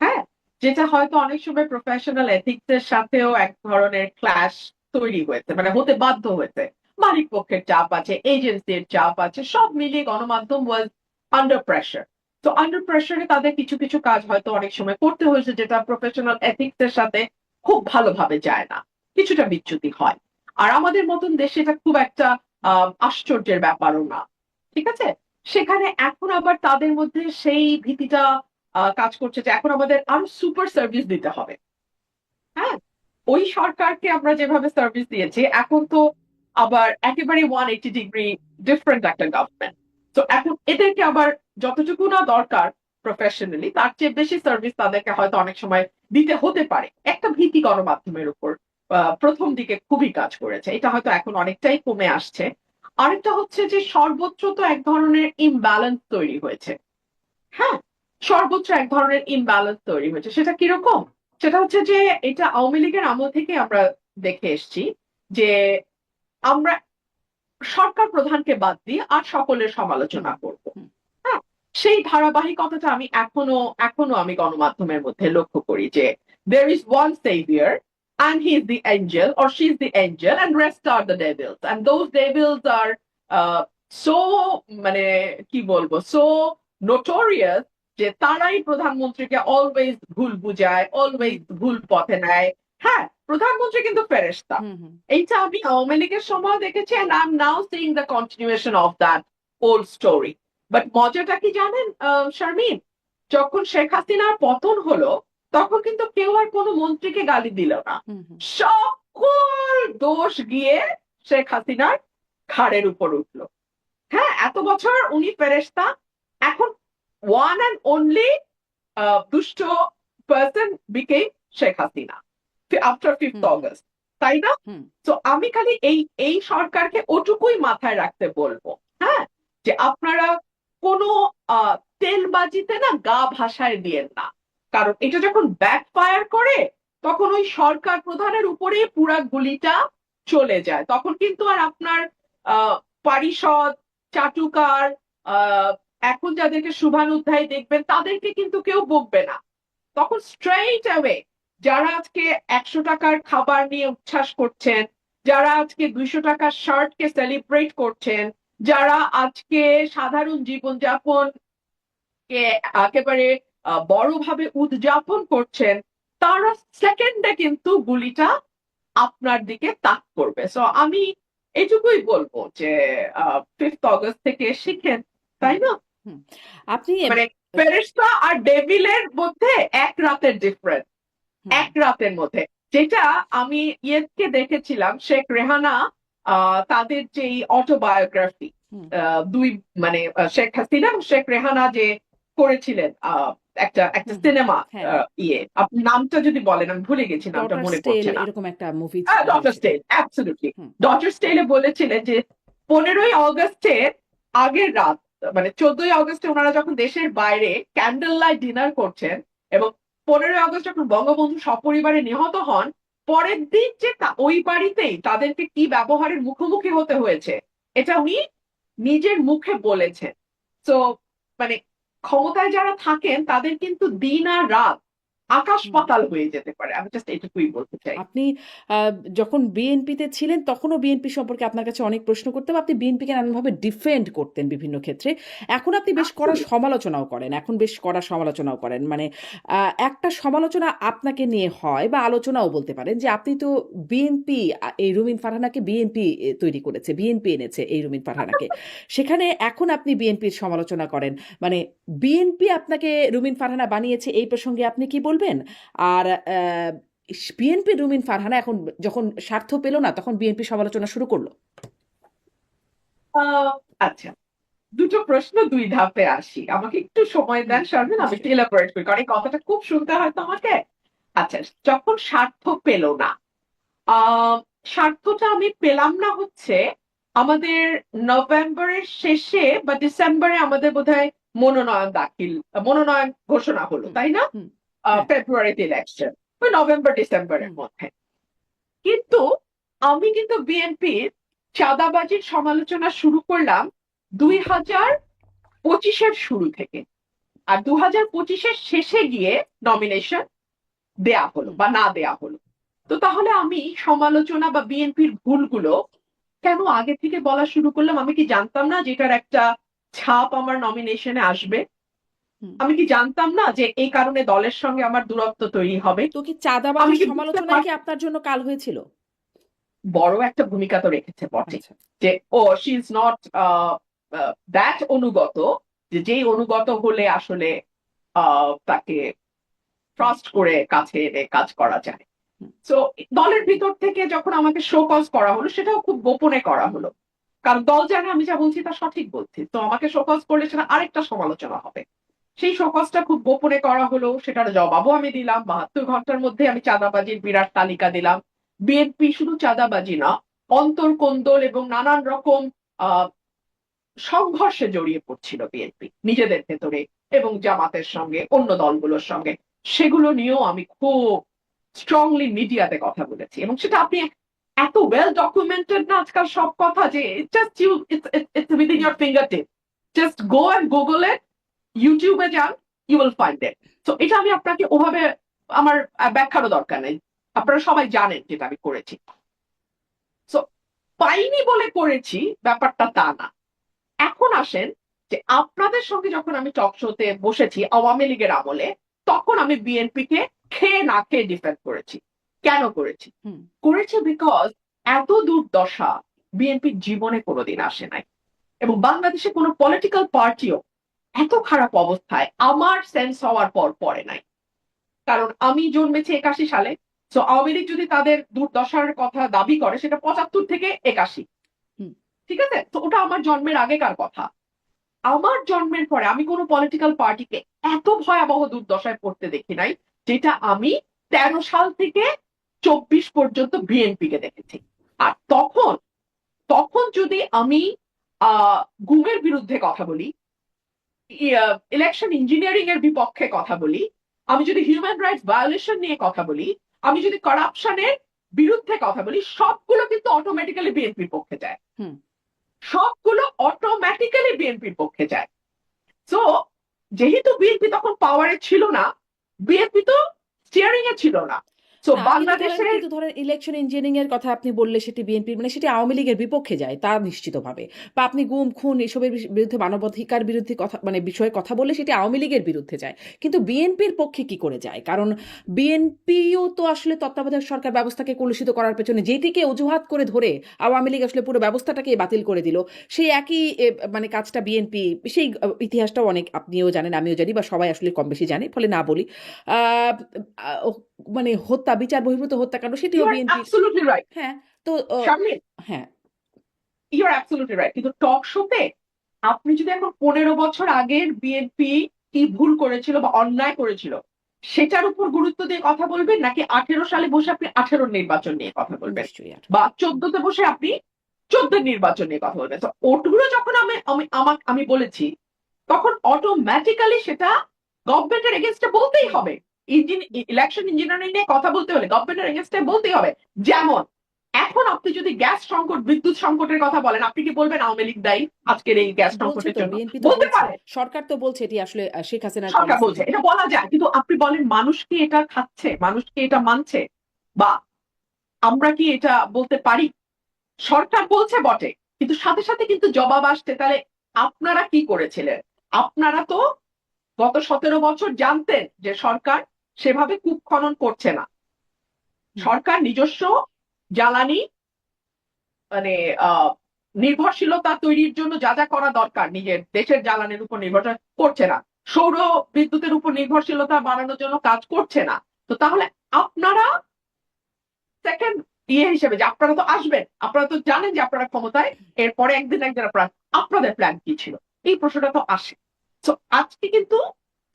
হ্যাঁ, যেটা হয়তো অনেক সময় প্রফেশনাল এথিক্স এর সাথেও এক ধরনের ক্ল্যাশ তৈরি হয়েছে, মানে হতে বাধ্য হয়েছে। মালিক পক্ষের চাপ আছে, এজেন্সির চাপ আছে, সব মিলিয়ে গণমাধ্যম ওয়াজ আন্ডার প্রেসার। তো আন্ডার প্রেসারে তাদের কিছু কিছু কাজ হয়তো অনেক সময় করতে হয়েছে যেটা প্রফেশনাল এথিক্স এর সাথে খুব ভালোভাবে যায় না, কিছুটা বিচ্যুতি হয়। আর আমাদের মতন দেশে এটা খুব একটা আশ্চর্যের ব্যাপারও না। ঠিক আছে, সেখানে এখন আবার তাদের মধ্যে সেই ভীতিটা কাজ করছে যে এখন আমাদের আরো সুপার সার্ভিস দিতে হবে। হ্যাঁ, ওই সরকারকে আমরা যেভাবে সার্ভিস দিয়েছি, এখন তো আবার একেবারে 180 ডিগ্রি ডিফারেন্ট একটা গভর্নমেন্ট। তো এখন এদেরকে আবার যতটুকু না দরকার প্রফেশনালি, তার চেয়ে বেশি সার্ভিস তাদেরকে হয়তো অনেক সময় দিতে হতে পারে। একটা ভীতি গণমাধ্যমের উপর প্রথম দিকে খুবই কাজ করেছে, এটা হয়তো এখন অনেকটাই কমে আসছে। আরেকটা হচ্ছে যে সর্বত্র তো এক ধরনের ইমব্যালেন্স তৈরি হয়েছে। হ্যাঁ, সর্বোচ্চ এক ধরনের ইমব্যালেন্স তৈরি হয়েছে। সেটা কিরকম? সেটা হচ্ছে যে এটা আওয়ামী লীগের আমল থেকে আমরা দেখে এসেছি যে আমরা সরকার প্রধানকে বাদ দিয়ে আর সকলের হুম, সমালোচনা করব। হুম, হ্যাঁ, সেই ধারাবাহিকতাটা আমি এখনো এখনো আমি গণমাধ্যমের মধ্যে লক্ষ্য করি যে there is one savior and he is the angel or she is the angel and rest are the devils, and those devils are so মানে কি বলবো, so notorious যে তারাই প্রধানমন্ত্রীকে অলওয়েজ ভুল বুঝায়, হুম, অলওয়েজ ভুল পথে নেয়। হ্যাঁ, প্রধানমন্ত্রী কিন্তু ফেরেশতা। হুম, হুম, এইটা আমি আওয়ামী লীগের সময় দেখেছি, and I'm now seeing the continuation of that old story. But মজাটা কি জানেন শারমিন, যখন শেখ হাসিনার পতন হলো তখন কিন্তু কেউ আর কোনো মন্ত্রীকে গালি দিল না। হুম, হুম, সকল দোষ গিয়ে শেখ হাসিনার ঘাড়ের উপর উঠলো। হ্যাঁ, এত বছর উনি ফেরেশতা, এখন ওয়ান অ্যান্ড অনলি দুষ্ট person became Sheikh Hasina after fifth hmm, hmm, August, তাই না? হুম, তো আমি খালি এই এই সরকারকে ওটুকুই মাথায় রাখতে বলবো। হ্যাঁ, যে আপনারা কোনো তেলবাজিতে না গা ভাসায় দিয়েন না, কারণ এটা যখন ব্যাকফায়ার করে তখন ওই সরকার প্রধানের উপরে পুরা গুলিটা চলে যায়। তখন কিন্তু আর আপনার আহ পারিষদ, চাটুকার, আহ এখন যাদেরকে শুভানুধ্যায়ী দেখবেন তাদেরকে কিন্তু কেউ বকবে না। তখন স্ট্রেইট অ্যাওয়ে যারা আজকে 100 টাকার খাবার নিয়ে উচ্ছ্বাস করছেন, যারা আজকে 200 টাকার শার্টকে সেলিব্রেট করছেন, যারা আজকে সাধারণ জীবনযাপন কে একেবারে বড়ভাবে উদযাপন করছেন, তারা সেকেন্ডে কিন্তু গুলিটা আপনার দিকে তাক করবে। সো আমি এটুকুই বলবো যে 5th অগস্ট থেকে শিখেন, তাই না? হুম। আপনি মানে ফেরেশতা আর ডেভিলের মধ্যে এক রাতের ডিফারেন্স, এক রাতের মধ্যে। যেটা আমি ইয়েকে দেখেছিলাম, শেখ রেহানা তাদের যে অটোবায়োগ্রাফি, দুই মানে শেখ হাসিনা এবং শেখ রেহানা যে করেছিলেন একটা একটা সিনেমা, হ্যাঁ, ইয়ে আপনি নামটা যদি বলেন, আমি ভুলে গেছি, নামটা ডটার মনে স্টেল পড়ছে না। এরকম একটা মুভি ডটার হয়েছিল। স্টেল, অ্যাবসলিউটলি। হুম, ডটার স্টেলে বলেছিলেন যে 15ই অগস্টের আগের রাত, মানে 14ই অগস্টে ওনারা যখন দেশের বাইরে ক্যান্ডেল লাইট ডিনার করছেন এবং 15ই অগস্ট যখন বঙ্গবন্ধু সপরিবারে নিহত হন, পরের দিন যে ওই বাড়িতেই তাদেরকে কি ব্যবহারের মুখোমুখি হতে হয়েছে, এটা উনি নিজের মুখে বলেছেন। তো মানে ক্ষমতায় যারা থাকেন তাদের কিন্তু দিন আর রাত আকাশ হুম। পাতাল হয়ে যেতে পারে। আমি জাস্ট এটুকুই বলতে চাই। আপনি যখন বিএনপিতে ছিলেন তখনও বিএনপি সম্পর্কে আপনার কাছে অনেক প্রশ্ন করতাম, আপনি বিএনপিকে নানানভাবে ডিফেন্ড করতেন বিভিন্ন ক্ষেত্রে। এখন আপনি বেশ কড়া Absolutely. সমালোচনাও করেন, এখন বেশ কড়া সমালোচনাও করেন। মানে একটা সমালোচনা আপনাকে নিয়ে হয় বা আলোচনাও বলতে পারেন যে আপনি তো বিএনপি, এই রুমিন ফারহানাকে বিএনপি তৈরি করেছে, বিএনপি এনেছে এই রুমিন ফারহানাকে, সেখানে এখন আপনি বিএনপির সমালোচনা করেন। মানে বিএনপি আপনাকে রুমিন ফারহানা বানিয়েছে, এই প্রসঙ্গে আপনি কি বলবেন? আর বিএনপি রুমিন ফারহানা এখন যখন স্বার্থ পেল না তখন বিএনপি সমালোচনা শুরু করলো। আহ, আচ্ছা, দুটো প্রশ্ন দুই ধাপে আসি, আমাকে একটু সময় দেন শারমিন, আমি একটু নিশ্চয়ই। এলাবোরেট করি, কারণ এই কথাটা খুব শুনতে হয় তো আমাকে। আচ্ছা, যখন স্বার্থ পেল না, আহ স্বার্থটা আমি পেলাম না হচ্ছে আমাদের নভেম্বরের শেষে বা ডিসেম্বরে আমাদের বোধহয় মনোনয়ন ঘোষণা হলো, হুম, তাই না? হুম, হ্যাঁ, ফেব্রুয়ারিতে ইলেকশন, ওই নভেম্বর ডিসেম্বরের হুম, মধ্যে। কিন্তু আমি কিন্তু বিএনপির চাঁদাবাজির সমালোচনা শুরু করলাম 2025-এর শুরু থেকে, আর 2025-এর শেষে গিয়ে নমিনেশন দেয়া হলো হুম। বা না দেয়া হলো। তো তাহলে আমি সমালোচনা বা বিএনপির ভুলগুলো কেন আগে থেকে বলা শুরু করলাম? আমি কি জানতাম না যে এটার একটা ছাপ আমার নমিনেশনে আসবে? হুম। আমি কি জানতাম না যে এই কারণে দলের সঙ্গে আমার দূরত্ব তৈরি হবে? তো কি আমি চাঁদাবাজির কি বুঝতে সমালোচনায় পার, কি আপনার জন্য কাল হয়েছিল? বড় একটা ভূমিকা তো রেখেছে বটে, আচ্ছা। যে ও শি ইজ নট দ্যাট অনুগত, যে যেই অনুগত হলে আসলে তাকে হুম, ট্রাস্ট করে কাছে এনে কাজ করা যায়। হুম, তো দলের ভিতর থেকে যখন আমাকে শো কজ করা হলো, সেটাও খুব গোপনে করা হলো, কারণ দল জানে আমি যা বলছি তা সঠিক বলছি। তো আমাকে শো কজ করলে সেটা আরেকটা সমালোচনা হবে। সেই শো কজটা খুব গোপনে করা হলো, সেটার জবাবও আমি দিলাম, 72 ঘন্টার মধ্যে আমি চাঁদাবাজির বিরাট তালিকা দিলাম। বিএনপি শুধু চাঁদাবাজি না, অন্তর্কোন্দল এবং নানান রকম আহ সংঘর্ষে জড়িয়ে পড়ছিল বিএনপি নিজেদের ভেতরে এবং জামাতের সঙ্গে, অন্য দলগুলোর সঙ্গে। সেগুলো নিয়েও আমি খুব স্ট্রংলি মিডিয়াতে কথা বলেছি, এবং সেটা আপনি এত ওয়েল ডকুমেন্টেড না আজকাল সব কথা, যে just you it's within hmm. Your finger tip, just go and Google it, ইউটিউবে যান, ইউ উইল ফাইন্ড ইট। তো এটা আমি আপনাকে ওভাবে আমার ব্যাখ্যারও দরকার নেই, আপনারা সবাই জানেন যেটা আমি করেছি। তো পাইনি বলে করেছি ব্যাপারটা তা না। এখন আসেন যে আপনাদের সঙ্গে যখন আমি টক শোতে বসেছি আওয়ামী লীগের আমলে, তখন আমি বিএনপি কে খেয়ে না খেয়ে ডিফেন্ড করেছি। কেন করেছি? হুম, করেছি বিকজ এত দুর্দশা বিএনপির জীবনে কোনোদিন আসে নাই, এবং বাংলাদেশে কোনো পলিটিক্যাল পার্টিও এত খারাপ অবস্থায় আমার সেন্স হওয়ার পর পড়ে নাই। কারণ আমি জন্মেছি 81 সালে, তো আওয়ামী লীগ যদি তাদের দুর্দশার কথা দাবি করে, সেটা 75 থেকে 81, হুম, ঠিক আছে? তো ওটা আমার জন্মের আগেকার কথা। আমার জন্মের পরে আমি কোনো পলিটিক্যাল পার্টিকে এত ভয়াবহ দুর্দশায় পড়তে দেখি নাই, যেটা আমি 13 সাল থেকে 24 পর্যন্ত বিএনপি কে দেখেছি। আর তখন তখন যদি আমি গুমের বিরুদ্ধে কথা বলি, ইলেকশন ইঞ্জিনিয়ারিং এর বিপক্ষে কথা বলি, আমি যদি হিউম্যান রাইটস ভায়োলেশন নিয়ে কথা বলি, আমি যদি করাপশনের বিরুদ্ধে কথা বলি, সবগুলো কিন্তু অটোমেটিক্যালি বিএনপির পক্ষে যায়, হুম। সবগুলো অটোমেটিক্যালি বিএনপির পক্ষে যায়। তো যেহেতু বিএনপি তখন পাওয়ারে ছিল না, বিএনপি তো স্টিয়ারিং এ ছিল না, সো না, বাংলাদেশের কিন্তু ধরেন ইলেকশন ইঞ্জিনিয়ারিং এর কথা আপনি বললে সেটি বিএনপির মানে সেটি আওয়ামী লীগের বিপক্ষে যায় তা নিশ্চিতভাবে, বা আপনি গুম খুন এসবের বিরুদ্ধে মানবাধিকার বিরুদ্ধে কথা মানে বিষয়ে কথা বললে সেটি আওয়ামী লীগের বিরুদ্ধে যায়, কিন্তু বিএনপির পক্ষে কি করে যায়? কারণ বিএনপিও তো আসলে তত্ত্বাবধায়ক সরকার ব্যবস্থাকে কলুষিত করার পেছনে যেটিকে অজুহাত করে ধরে আওয়ামী লীগ আসলে পুরো ব্যবস্থাটাকে বাতিল করে দিল, সেই একই মানে কাজটা বিএনপি, সেই ইতিহাসটাও অনেক আপনিও জানেন আমিও জানি বা সবাই আসলে কম বেশি জানে, ফলে না বলি। আহ, আহ, মানে হত্যা, বিচার বহির্ভূত হত্যাকাণ্ড ইউ সেটিও আর বিএনপির। অ্যাবসলিউটলি রাইট হ্যাঁ, তো শারমিন, হ্যাঁ। ইউ আর অ্যাবসলিউটলি রাইট, কিন্তু টক শোতে আপনি যদি এখন 15 বছর আগের বিএনপি কি ভুল করেছিল বা অন্যায় করেছিল সেটার উপর গুরুত্ব দিয়ে কথা বলবেন, নাকি 18 সালে বসে আপনি 18 নির্বাচন নিয়ে কথা বলবেন, নিশ্চয়ই আর বা 14তে বসে আপনি 14 নির্বাচন নিয়ে কথা বলবেন? তো ওগুলো যখন আমি বলেছি, তখন অটোমেটিক্যালি সেটা গভর্নমেন্টের এগেনস্টে বলতেই হবে। ইলেকশন ইঞ্জিনিয়ারিং নিয়ে কথা বলতে হলে গভর্নমেন্টের এগেনস্টে বলতেই হবে। যেমন এখন আপনি যদি গ্যাস সংকট, বিদ্যুৎ সংকটের কথা বলেন, আপনি কি বলবেন আওয়ামী লীগ দায়ী আজকের এই গ্যাস বলছে সংকটের তো, জন্য? বিএনপি তো বলতে বলছে, পারে, সরকার তো বলছে এটি আসলে শেখ হাসিনার সরকার পলিসি। বলছে, এটা বলা যায়, কিন্তু আপনি বলেন মানুষ কি এটা খাচ্ছে, মানুষ কি এটা মানছে, বা আমরা কি এটা বলতে পারি? সরকার বলছে বটে, কিন্তু সাথে সাথে কিন্তু জবাব আসছে। তাহলে আপনারা কি করেছিলেন? আপনারা তো গত 17 বছর জানতেন যে সরকার সেভাবে কূপ খনন করছে না। সরকার নিজস্ব জ্বালানি মানে আহ নির্ভরশীলতা তৈরির জন্য যা যা করা দরকার নিজের দেশের জ্বালানির উপর নির্ভরশীল করছে না, সৌর বিদ্যুতের উপর নির্ভরশীলতা বাড়ানোর জন্য কাজ করছে না। তো তাহলে আপনারা সেকেন্ড হিসেবে যে আপনারা তো আসবেন, আপনারা তো জানেন যে আপনারা ক্ষমতায়, এরপরে একদিন একদিন আপনারা, আপনাদের প্ল্যান কি ছিল? এই প্রশ্নটা তো আসে। তো আজকে কিন্তু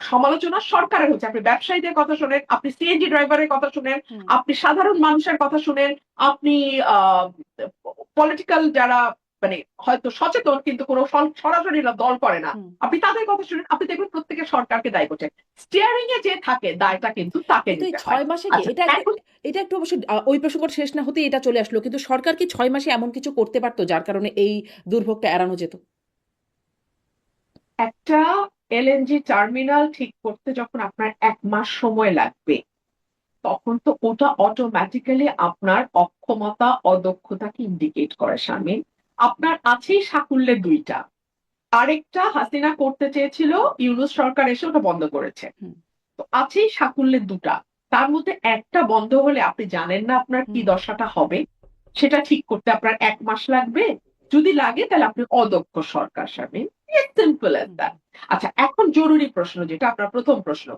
সমালোচনা সরকারের হচ্ছে। আপনি ব্যবসায়ীদের কথা শুনেন, আপনি সিএনজি ড্রাইভারের কথা শুনেন, আপনি সাধারণ মানুষের কথা শুনেন, আপনি পলিটিক্যাল যারা মানে হয়তো সচেতন কিন্তু কোনো সরাসরি দল করে না, আপনি তাদের কথা শুনেন, আপনি দেখবেন প্রত্যেকের সরকারকে দায়ী করছে। স্টিয়ারিং এ যে থাকে দায়টা কিন্তু তাকে কিন্তু এই নিতে হয়। 6 মাসে কি আচ্ছা এটা এখন এটা একটু অবশ্য ওই প্রসঙ্গ শেষ না হতেই এটা চলে আসলো, কিন্তু সরকার কি 6 মাসে এমন কিছু করতে পারতো যার কারণে এই দুর্ভোগটা এড়ানো যেত? একটা এলএনজি টার্মিনাল ঠিক করতে যখন আপনার 1 মাস সময় লাগবে, তখন তো ওটা অটোমেটিক্যালি আপনার অক্ষমতা, অদক্ষতাকে ইন্ডিকেট করে। শারমিন, আপনার আছেই সাকুল্যে দুইটা, আরেকটা হাসিনা করতে চেয়েছিল, ইউনূস সরকার এসে ওটা বন্ধ করেছে। হুম তো আছেই সাকুল্যে দুটা, তার মধ্যে একটা বন্ধ হলে আপনি জানেন না আপনার কি হুম দশাটা হবে। সেটা ঠিক করতে আপনার 1 মাস লাগবে, যদি লাগে তাহলে আপনি অদক্ষ সরকার। Sharmin, simple as hmm that. আচ্ছা এখন জরুরি প্রশ্ন, যেটা আপনার প্রথম প্রশ্ন,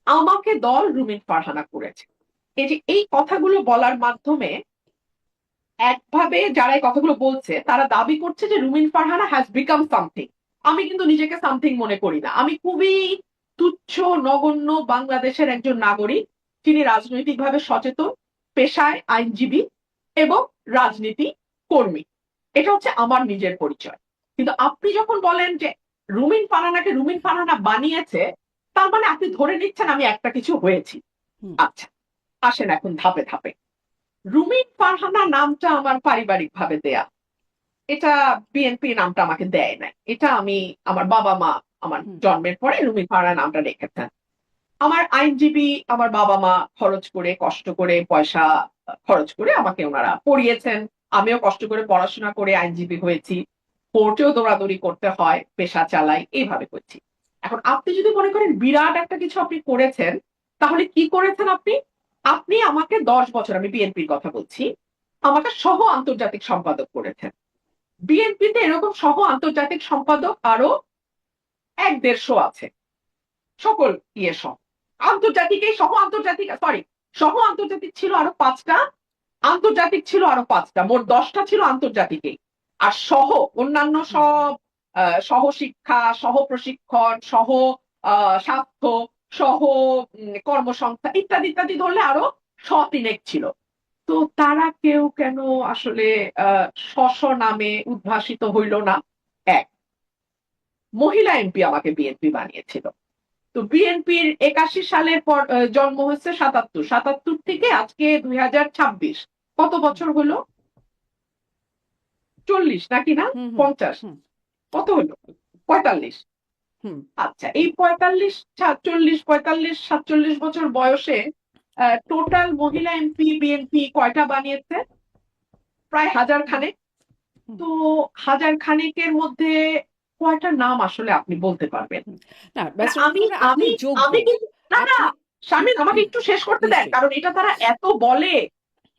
আমাকে দল রুমিন ফারহানা করেছে, এই যে এই কথাগুলো বলার মাধ্যমে একভাবে যারা এই কথাগুলো বলছে তারা দাবি করছে যে রুমিন ফারহানা হ্যাজ বিকাম সামথিং। আমি কিন্তু নিজেকে সামথিং মনে করি না। আমি খুবই তুচ্ছ নগণ্য বাংলাদেশের একজন নাগরিক, যিনি রাজনৈতিকভাবে সচেতন, পেশায় আইনজীবী এবং রাজনীতি কর্মী। এটা হচ্ছে আমার নিজের পরিচয়। কিন্তু আপনি যখন বলেন যে রুমিন ফারহানাকে রুমিন ফারহানা বানিয়েছে, তার মানে আপনি ধরে নিচ্ছেন আমি একটা কিছু হয়েছি। হুম আচ্ছা আসেন এখন ধাপে ধাপে। রুমিন ফারহানা নামটা আমার পারিবারিক ভাবে দেয়া, এটা বিএনপি নামটা আমাকে দেয় নাই। এটা আমি, আমার বাবা মা আমার হুম জন্মের পরে রুমিন ফারহানা নামটা রেখেছেন। আমার আইনজীবী, আমার বাবা মা খরচ করে, কষ্ট করে, পয়সা খরচ করে আমাকে ওনারা পড়িয়েছেন। আমিও কষ্ট করে পড়াশোনা করে আইনজীবী হয়েছি, কোর্টেও দৌড়াদৌড়ি করতে হয়, পেশা চালাই, এইভাবে করছি। এখন আপনি যদি মনে করেন বিরাট একটা কিছু আপনি করেছেন, তাহলে কি করেছেন আপনি? আপনি আমাকে 10 বছর, আমি বিএনপির কথা বলছি, আমাকে সহ আন্তর্জাতিক সম্পাদক করেছেন। বিএনপিতে এরকম সহ আন্তর্জাতিক সম্পাদক আরো 1-150 আছে, সকল সহ আন্তর্জাতিক, এই সহ আন্তর্জাতিক, সরি, সহ আন্তর্জাতিক ছিল আরো 5টা, আন্তর্জাতিক ছিল আরো 5টা, মোট 10টা ছিল আন্তর্জাতিকে। আর সহ অন্যান্য হুম সব সহ শিক্ষা, সহ প্রশিক্ষণ, সহ স্বাস্থ্য, সহ কর্মসংস্থা ইত্যাদি ইত্যাদি ধরলে আরো 3 ছিল। তো তারা কেউ কেন আসলে স্ব নামে উদ্ভাসিত হইল না? এক, মহিলা এমপি আমাকে বিএনপি বানিয়েছিল। তো বিএনপির 81 সালের পর জন্ম হচ্ছে 77, 77 থেকে আজকে 2026, কত বছর হলো? 40 নাকি না হুম হুম 50, হুম কত হলো? 45। হুম আচ্ছা এই 45, 40, 45, 47 বছর বয়সে টোটাল মহিলা এমপি বিএনপি কয়টা বানিয়েছে? প্রায় হাজার খানেক। হুম, তো হাজার খানেকের মধ্যে কয়টা নাম আসলে আপনি বলতে পারবেন? হুম। না মানে ব্যারিস্টার আমি রুমিন ফারহান, আপনি আমি যোগ্য। আমি কিন্তু না না, আপনি শারমিন আমাকে একটু শেষ করতে দেন, নিশ্চয়ই। কারণ এটা তারা এত বলে,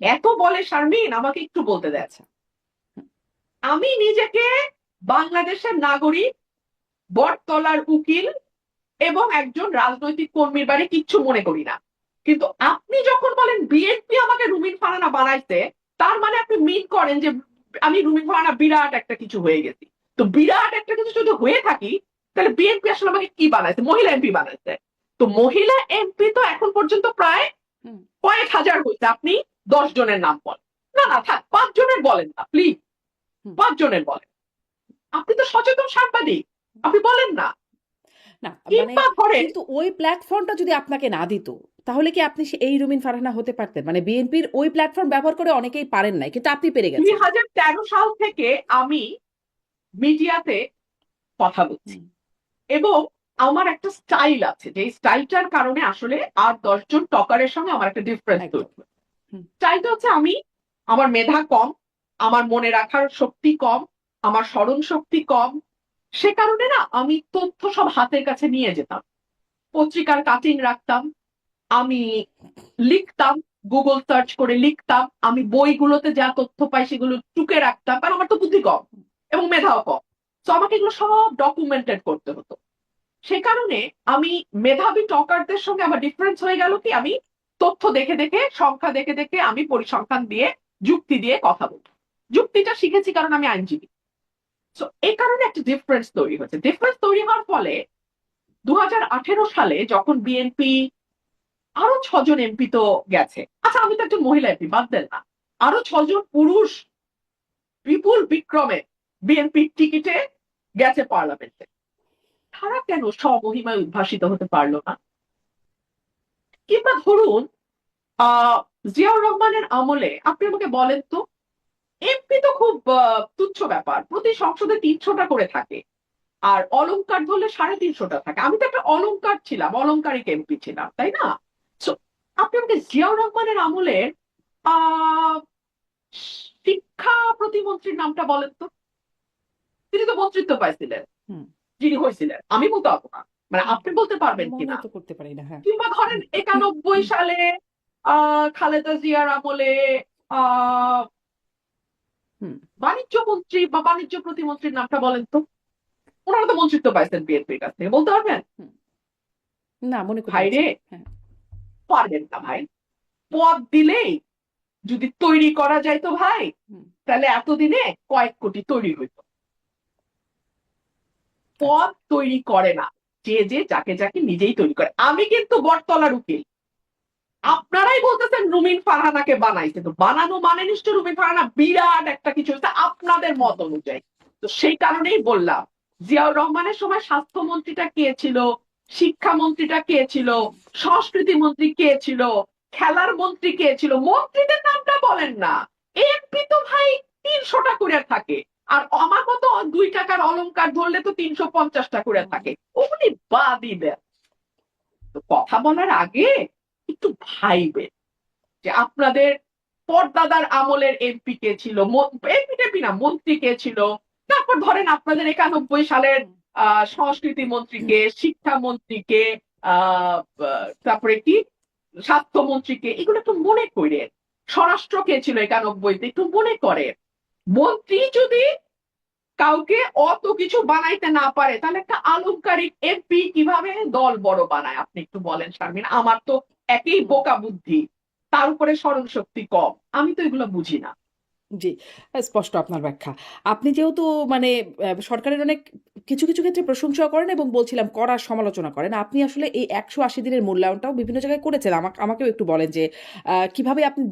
হুম, এত বলে। শারমিন আমাকে একটু বলতে দেন। আচ্ছা। হুম, আমি নিজেকে বাংলাদেশের নাগরিক, বটতলার উকিল এবং একজন রাজনৈতিক কর্মীর বাড়ি কিচ্ছু মনে করি না। কিন্তু আপনি যখন বলেন বিএনপি আমাকে রুমিন ফারানা বানাইতে, তার মানে আপনি মিন করেন যে আমি রুমিন ফারানা বিরাট একটা কিছু হয়ে গেছি। তো বিরাট একটা কিছু যদি হয়ে থাকি, তাহলে বিএনপি আসলে আমাকে কি বানাইছে? মহিলা এমপি বানাইছে। তো মহিলা এমপি তো এখন পর্যন্ত প্রায় হুম, কয়েক হাজার হয়েছে। আপনি 10 জনের নাম বলেন। না না থাক, 5 জনের বলেন না প্লিজ, হুম। 5 জনের বলেন। আপনি তো সচেতন সাংবাদিক, আপনি বলেন না। না মানে, কিংবা ধরেন, কিন্তু ওই প্ল্যাটফর্মটা যদি আপনাকে না দিত, তাহলে কি আপনি এই রুমিন ফারহানা হতে পারতেন? মানে বিএনপির ওই প্ল্যাটফর্ম ব্যবহার করে অনেকেই পারেন নাই, কিন্তু আপনি পেরে দুই গেছেন। হাজার তেরো সাল থেকে আমি মিডিয়াতে কথা বলছি, হুম, এবং আমার একটা স্টাইল আছে, যে স্টাইলটার কারণে আসলে আর 10 জন টকারের সঙ্গে আমার একটা ডিফারেন্স একদম। তৈরি হয়। হুম, স্টাইলটা হচ্ছে, আমার মেধা কম, আমার মনে রাখার শক্তি কম, আমার স্মরণ শক্তি কম। সে কারণে না আমি তথ্য সব হাতের কাছে নিয়ে যেতাম, পত্রিকার কাটিং রাখতাম, আমি লিখতাম, গুগল সার্চ করে লিখতাম, আমি বইগুলোতে যা তথ্য পাই সেগুলো টুকে রাখতাম, কারণ আমার তো বুদ্ধি কম এবং মেধাও কম। তো আমাকে এগুলো সব ডকুমেন্টেড করতে হতো। সে কারণে আমি মেধাবী টকারদের সঙ্গে আমার ডিফারেন্স হয়ে গেল কি, আমি তথ্য দেখে দেখে, সংখ্যা দেখে দেখে, আমি পরিসংখ্যান দিয়ে, যুক্তি দিয়ে কথা বলি। যুক্তিটা শিখেছি কারণ আমি আইনজীবী। তো এই কারণে একটা ডিফারেন্স তৈরি হয়েছে। ডিফারেন্স তৈরি হওয়ার ফলে 2018 সালে যখন বিএনপি আরো 6 জন এমপি তো গেছে, আচ্ছা আমি তো একজন মহিলা এমপি, বাদ দেন না, আরো 6 জন পুরুষ বিপুল বিক্রমে বিএনপির টিকিটে গেছে পার্লামেন্টে, তারা কেন স্বমহিমায় উদ্ভাসিত হতে পারলো না? কিংবা ধরুন, জিয়াউর রহমানের আমলে আপনি আমাকে বলেন তো, এমপি তো খুব তুচ্ছ ব্যাপার, প্রতি সংসদে 300টা করে থাকে, আর অলংকার ধরলে 350টা থাকে। আমি তো একটা অলংকার ছিলাম, অলংকারিক এমপি ছিলাম, তাই না? So, আপনি আমাকে জিয়াউর রহমানের আমলের আহ শিক্ষা প্রতিমন্ত্রীর নামটা বলেন তো। তিনি তো মন্ত্রিত্ব পাইছিলেন, হুম, যিনি হয়েছিলেন, আমি বলতে পারবো না, মানে হুম। আপনি বলতে পারবেন মনে কিনা। তো করতে পারি না, হ্যাঁ। কিংবা ধরেন 91 সালে খালেদা জিয়ার আমলে আহ হুম, বাণিজ্য মন্ত্রী বা বাণিজ্য প্রতিমন্ত্রীর নামটা বলেন তো। ওনারা তো মন্ত্রিত্ব পাইছেন বিএনপির কাছ থেকে, বলতে পারবেন? হুম। না, মনে করতে ভাই পারছি রে, না, হ্যাঁ। পারবেন না ভাই। পদ দিলেই যদি তৈরি করা যায় তো ভাই, হুম, তাহলে এতদিনে কয়েক কোটি তৈরি হইতো। আচ্ছা। পদ তৈরি করে না, যে যে যাকে যাকে নিজেই তৈরি করে। আমি কিন্তু বটতলার উকিল, হুম, আপনারাই বলতেছেন রুমিন ফারহানাকে বানাইছে, তো বানানো মানে নিশ্চয় রুমিন ফারহানা বিরাট একটা কিছু হচ্ছে আপনাদের হুম, মত অনুযায়ী। তো সেই কারণেই বললাম, জিয়াউর রহমানের সময় স্বাস্থ্যমন্ত্রীটা কে ছিল, শিক্ষামন্ত্রীটা কে ছিল, সংস্কৃতি মন্ত্রী কে ছিল, খেলার মন্ত্রী কে ছিল, মন্ত্রীদের নামটা বলেন না। এমপি তো ভাই 300টা করে থাকে, আর আমার মতো 2 টাকার অলংকার ধরলে তো 350টা করে হুম, থাকে। ওগুলি বাদই দেন। তো কথা বলার আগে একটু ভাইবেন যে আপনাদের পরদাদার আমলের এমপি কে ছিল, এমপি টেপি না, মন্ত্রী কে ছিল। তারপর ধরেন আপনাদের 91 সালের হুম, সংস্কৃতি মন্ত্রীকে, শিক্ষা মন্ত্রীকে, তারপরে কি স্বাস্থ্যমন্ত্রীকে, এগুলো একটু মনে করেন। স্বরাষ্ট্র কে ছিল 91-তে, একটু মনে করেন। মন্ত্রী যদি কাউকে অত কিছু বানাইতে না পারে, তাহলে একটা আলংকারিক এমপি কিভাবে দল বড় বানায় আপনি একটু বলেন শারমিন। আমার তো একই হুম। বোকা বুদ্ধি, তার উপরে স্মরণ শক্তি কম, আমি তো এগুলো বুঝি না। জি, স্পষ্ট আপনার ব্যাখ্যা। আপনি যেহেতু মানে সরকারের অনেক কিছু, কিছু ক্ষেত্রে প্রশংসাও করেন এবং বলছিলাম কড়া সমালোচনা করেন। আপনি আসলে এই ১৮০ দিনের মূল্যায়নটাও বিভিন্ন জায়গায় করেছেন। আমাকেও একটু বলেন যে কিভাবে আপনি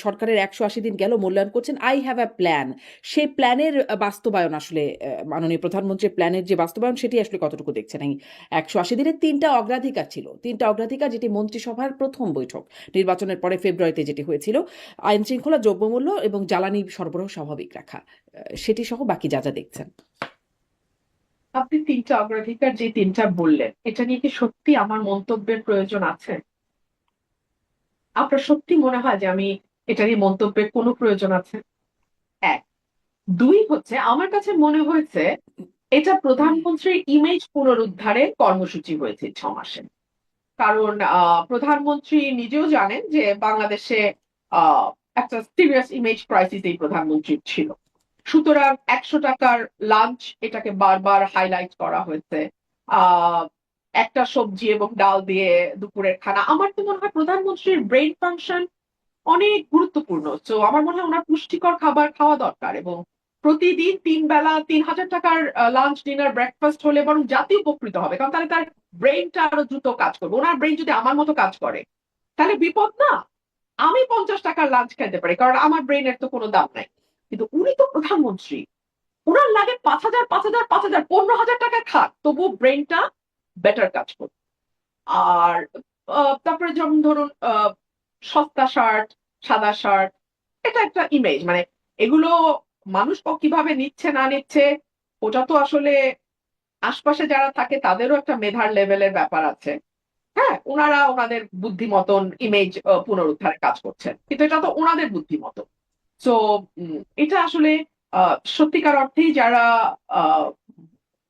সরকারের ১৮০ দিন গেল মূল্যায়ন করছেন। I have a plan, সেই প্ল্যানের বাস্তবায়ন আসলে মাননীয় প্রধানমন্ত্রীর প্ল্যানের যে বাস্তবায়ন সেটি আসলে কতটুকু দেখছেন? এই ১৮০ দিনের ৩ টা অগ্রাধিকার ছিল। ৩ টা অগ্রাধিকার, যেটি মন্ত্রিসভার ১ম বৈঠক, নির্বাচনের পরে ফেব্রুয়ারিতে যেটি হয়েছিল। আইনশৃঙ্খলা, দ্রব্যমূল্য এবং জ্বালানি সরবরাহ স্বাভাবিক রাখা। সেটি সহ বাকি যা, যা দেখছেন। আপনি 3টা অগ্রাধিকার যে 3টা বললেন, এটা নিয়ে কি সত্যি আমার মন্তব্যের প্রয়োজন আছে? আপনার সত্যি মনে হয় যে আমি এটা নিয়ে মন্তব্যের কোনো প্রয়োজন আছে? এক। দুই হচ্ছে আমার কাছে মনে হয়েছে এটা প্রধানমন্ত্রীর ইমেজ পুনরুদ্ধারের কর্মসূচি হয়েছে 6 মাসে। কারণ প্রধানমন্ত্রী নিজেও জানেন যে বাংলাদেশে আহ, একটা সিরিয়াস ইমেজ ক্রাইসিস এই প্রধানমন্ত্রীর ছিল। সুতরাং 100 টাকার লাঞ্চ এটাকে বারবার হাইলাইট করা হয়েছে। আহ একটা সবজি এবং ডাল দিয়ে দুপুরের খানা। আমার তো মনে হয় প্রধানমন্ত্রীর ব্রেইন ফাংশন অনেক গুরুত্বপূর্ণ। তো আমার মনে হয় ওনার পুষ্টিকর খাবার খাওয়া দরকার এবং প্রতিদিন 3 বেলা 3,000 টাকার লাঞ্চ ডিনার ব্রেকফাস্ট হলে বরং জাতি উপকৃত হবে, কারণ তাহলে তার ব্রেইনটা আরো দ্রুত কাজ করবে। ওনার ব্রেইন যদি আমার মতো কাজ করে তাহলে বিপদ না? আমি 50 টাকার লাঞ্চ খেতে পারি কারণ আমার ব্রেইনের তো কোনো দাম নাই, কিন্তু উনি তো প্রধানমন্ত্রী। ওনার লাগে 5,000 5,000 5,000 15,000 টাকা খাক, তবু ব্রেইনটা বেটার কাজ করবে। আর তারপরে যেমন ধরুন সস্তা শার্ট, সাদা শার্ট, এটা একটা ইমেজ, মানে এগুলো মানুষ কিভাবে নিচ্ছে না নিচ্ছে ওটা তো আসলে আশপাশে যারা থাকে তাদেরও একটা মেধার লেভেলের ব্যাপার আছে। হ্যাঁ, ওনারা ওনাদের বুদ্ধি মতন ইমেজ পুনরুদ্ধারে কাজ করছেন, কিন্তু এটা তো ওনাদের বুদ্ধি মতো। তো এটা আসলে সত্যিকার অর্থেই যারা আহ,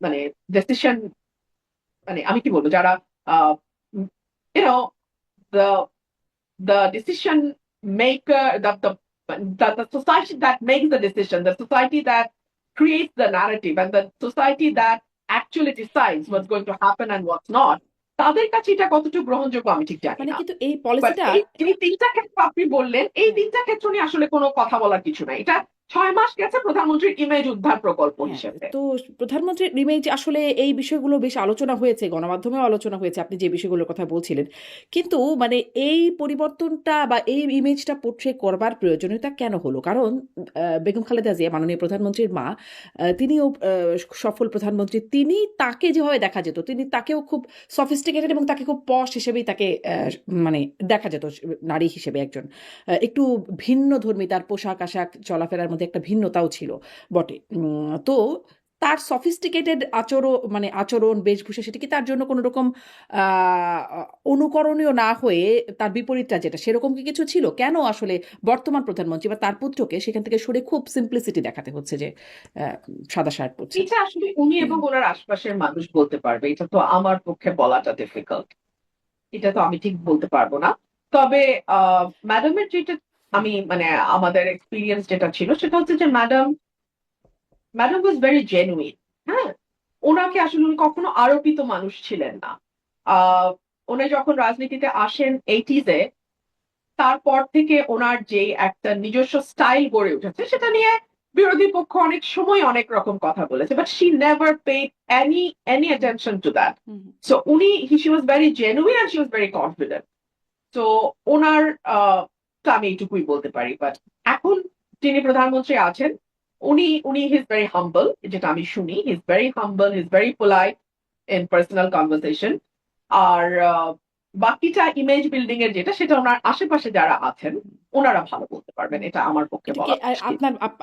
মানে ডিসিশন, মানে আমি কি বলবো, যারা YONO the the decision maker, the society that makes the decision, the society that creates the narrative, and the society that actually decides what's going to happen and what's not, তাদের কাছে এটা কতটুকু গ্রহণযোগ্য আমি ঠিক জানি মানে না। কিন্তু এই বাট পলিসিটা এই যে 3টা ক্ষেত্র আপনি বললেন, এই 3টা ক্ষেত্র নিয়ে আসলে কোনো কথা বলার কিছু নাই। এটা 6 মাস গেছে প্রধানমন্ত্রীর ইমেজ উদ্ধার প্রকল্প হ্যাঁ, হিসেবে। তো প্রধানমন্ত্রীর ইমেজ আসলে এই বিষয়গুলো বেশ আলোচনা হয়েছে, গণমাধ্যমেও আলোচনা হয়েছে আপনি যে বিষয়গুলোর কথা বলছিলেন। কিন্তু মানে এই পরিবর্তনটা বা এই ইমেজটা পোট্রে করবার প্রয়োজনীয়তা কেন হলো? কারণ বেগম খালেদা জিয়া মাননীয় প্রধানমন্ত্রীর মা, তিনিও সফল প্রধানমন্ত্রী। তিনি তাকে যেভাবে দেখা যেত, তিনি তাকেও খুব সফিস্টিকেটেড এবং তাকে খুব পশ হিসেবেই তাকে মানে দেখা যেত, নারী হিসেবে একজন একটু ভিন্ন ধর্মী, তার পোশাক আশাক চলাফেরার মধ্যে একটা ভিন্নতাও ছিল বটে। তো তার সফিস্টিকেটেড মানে আচরণ বেশভূষা, সেটা কি তার জন্য কোনো রকম আহ, অনুকরণীয় না হয়ে তার বিপরীতটা যেটা সেরকম কি কিছু ছিল? কেন আসলে বর্তমান প্রধানমন্ত্রী বা তার পুত্রকে সেখান থেকে সরে খুব সিম্পলিসিটি দেখাতে হচ্ছে যে আহ, সাদা শার্ট পরছেন? এটা আসলে উনি এবং ওনার আশপাশের মানুষ বলতে পারবে, এটা তো আমার পক্ষে বলাটা ডিফিকাল্ট। এটা তো আমি ঠিক বলতে পারবো না। তবে ম্যাডামের যেটা, আমি মানে আমাদের এক্সপিরিয়েন্স যেটা ছিল সেটা হচ্ছে যে ম্যাডাম ম্যাডাম ওয়াজ ভেরি জেনুইন। হ্যাঁ, ওনাকে আসলে উনি কখনো আরোপিত মানুষ ছিলেন না। আহ উনি যখন রাজনীতিতে আসেন 80s-এ, তারপর থেকে ওনার যে একটা নিজস্ব স্টাইল গড়ে উঠেছে সেটা নিয়ে বিরোধী পক্ষ অনেক সময় অনেক রকম কথা বলেছে, but she never paid any attention to that. So উনি she was very genuine and she was very confident. তো ওনার তো আমি এইটুকুই বলতে পারি। বাট এখন যিনি প্রধানমন্ত্রী আছেন, উনি হি ইজ ভেরি হাম্বল, যেটা আমি শুনি। He is very humble, he is very polite in personal conversation. আর বাকিটা ইমেজ বিল্ডিং এর যেটা, সেটা ওনার আশেপাশে যারা আছেন ওনারা ভালো বলতে পারবেন, এটা আমার পক্ষে এটা কি বলা মুশকিল।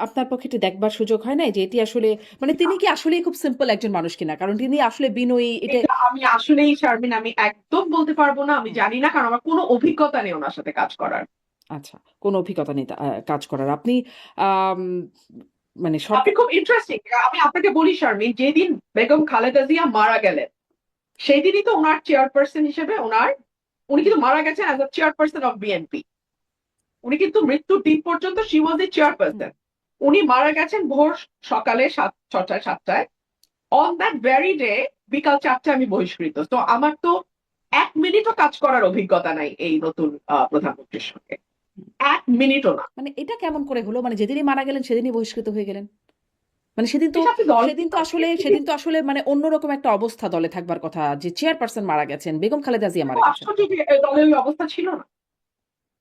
আপনার পক্ষে এটা দেখবার সুযোগ হয় না যে এটি আসলে মানে তিনি কি আসলে খুব সিম্পল একজন মানুষ কিনা? কারণ তিনি আসলে বিনয়ী এটা। এটা আমি আসলেই শারমিন, আমি একদম বলতে পারবো না, আমি জানি না, কারণ আমার কোনো অভিজ্ঞতা নেই ওনার সাথে কাজ করার। আচ্ছা, কোনো অভিজ্ঞতা নেই কাজ করার। আপনি আম, মানে আপনি সরকার। খুব ইন্টারেস্টিং। আমি আপনাকে বলি শারমিন, যেদিন বেগম খালেদা জিয়া মারা গেলেন সেই দিনই তো ওনার চেয়ারপারসন হিসেবে উনি কিন্তু মারা গেছেন as a chairperson of BNP. উনি কিন্তু মৃত্যুর দিন পর্যন্ত শি ওয়াজ দি চেয়ারপারসন। উনি মারা গেছেন ভোর সকালে 6টায় 7টায়। অন দ্যাট ভেরি ডে বিকাল 4টায় আমি বহিষ্কৃত। তো আমার তো 1 মিনিটও কাজ করার অভিজ্ঞতা নাই এই নতুন প্রধানমন্ত্রীর সঙ্গে। 1 মিনিটও না। মানে এটা কেমন করে হলো? মানে যেদিনই মারা গেলেন সেদিনই বহিষ্কৃত হয়ে গেলেন? মানে সেদিন তো এটা আপনি দল সেদিন তো আসলে মানে অন্যরকম একটা অবস্থা দলে থাকবার কথা, যে চেয়ারপারসন মারা গেছেন, বেগম খালেদা জিয়া মারা গেছেন। আশ্চর্য যে দলের ওই অবস্থা ছিল না।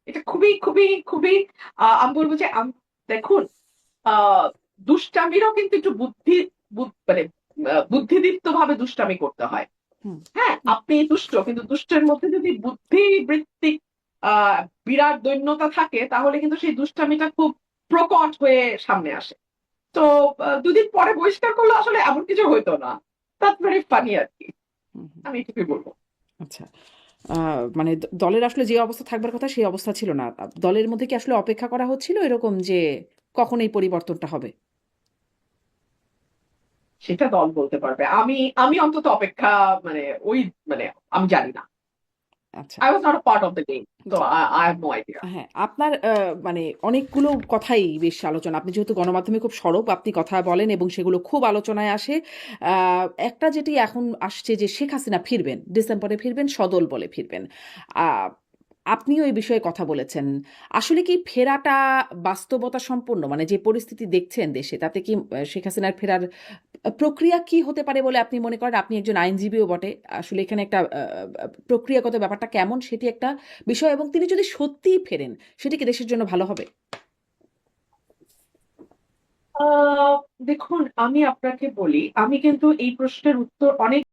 এটা খুবই খুবই খুবই আমি বলবো যে দেখুন, আহ দুষ্টামিরও কিন্তু একটু মানে বুদ্ধিদীপ্ত ভাবে দুষ্টামি করতে হয়। হুম। হ্যাঁ, আপনি দুষ্ট, কিন্তু দুষ্টের মধ্যে যদি বুদ্ধিবৃত্তিক আহ বিরাট দৈন্যতা থাকে তাহলে কিন্তু সেই দুষ্টামিটা খুব প্রকট হয়ে সামনে আসে। তো 2 দিন পরে বহিষ্কার করলে আসলে এমন কিছু হইতো না। দ্যাটস ভেরি ফানি আর কি। হুম, হুম। আমি এটুকুই বলবো। আচ্ছা, মানে দলের আসলে যে অবস্থা থাকবার কথা সেই অবস্থা ছিল না। দলের মধ্যে কি আসলে অপেক্ষা করা হচ্ছিল এরকম যে কখন এই পরিবর্তনটা হবে? সেটা দল বলতে পারবে। আমি আমি অন্তত অপেক্ষা মানে ওই মানে আমি জানি না। আচ্ছা। I was not a part of the game. So G. I have no idea. হ্যাঁ, আপনার মানে অনেকগুলো কথাই বেশ আলোচনা। আপনি যেহেতু গণমাধ্যমে খুব সরব, আপনি কথা বলেন এবং সেগুলো খুব আলোচনায় আসে। আ একটা যেটি এখন আসছে যে শেখ হাসিনা ফিরবেন। ডিসেম্বরে ফিরবেন, সদল বলে ফিরবেন। আ আপনিও এই বিষয়ে কথা বলেছেন। আসলে কি ফেরাটা বাস্তবতা সম্পন্ন? মানে যে পরিস্থিতি দেখছেন দেশে, তাতে কি শেখ হাসিনার ফেরার প্রক্রিয়া কি হতে পারে বলে আপনি মনে করেন? আপনি একজন আইনজীবীও বটে। আসলে এখানে একটা প্রক্রিয়াগত ব্যাপারটা কেমন সেটি একটা বিষয় এবং তিনি যদি সত্যিই ফেরেন, সেটি কি দেশের জন্য ভালো হবে? দেখুন আমি আপনাকে বলি, আমি কিন্তু এই প্রশ্নের উত্তর অনেক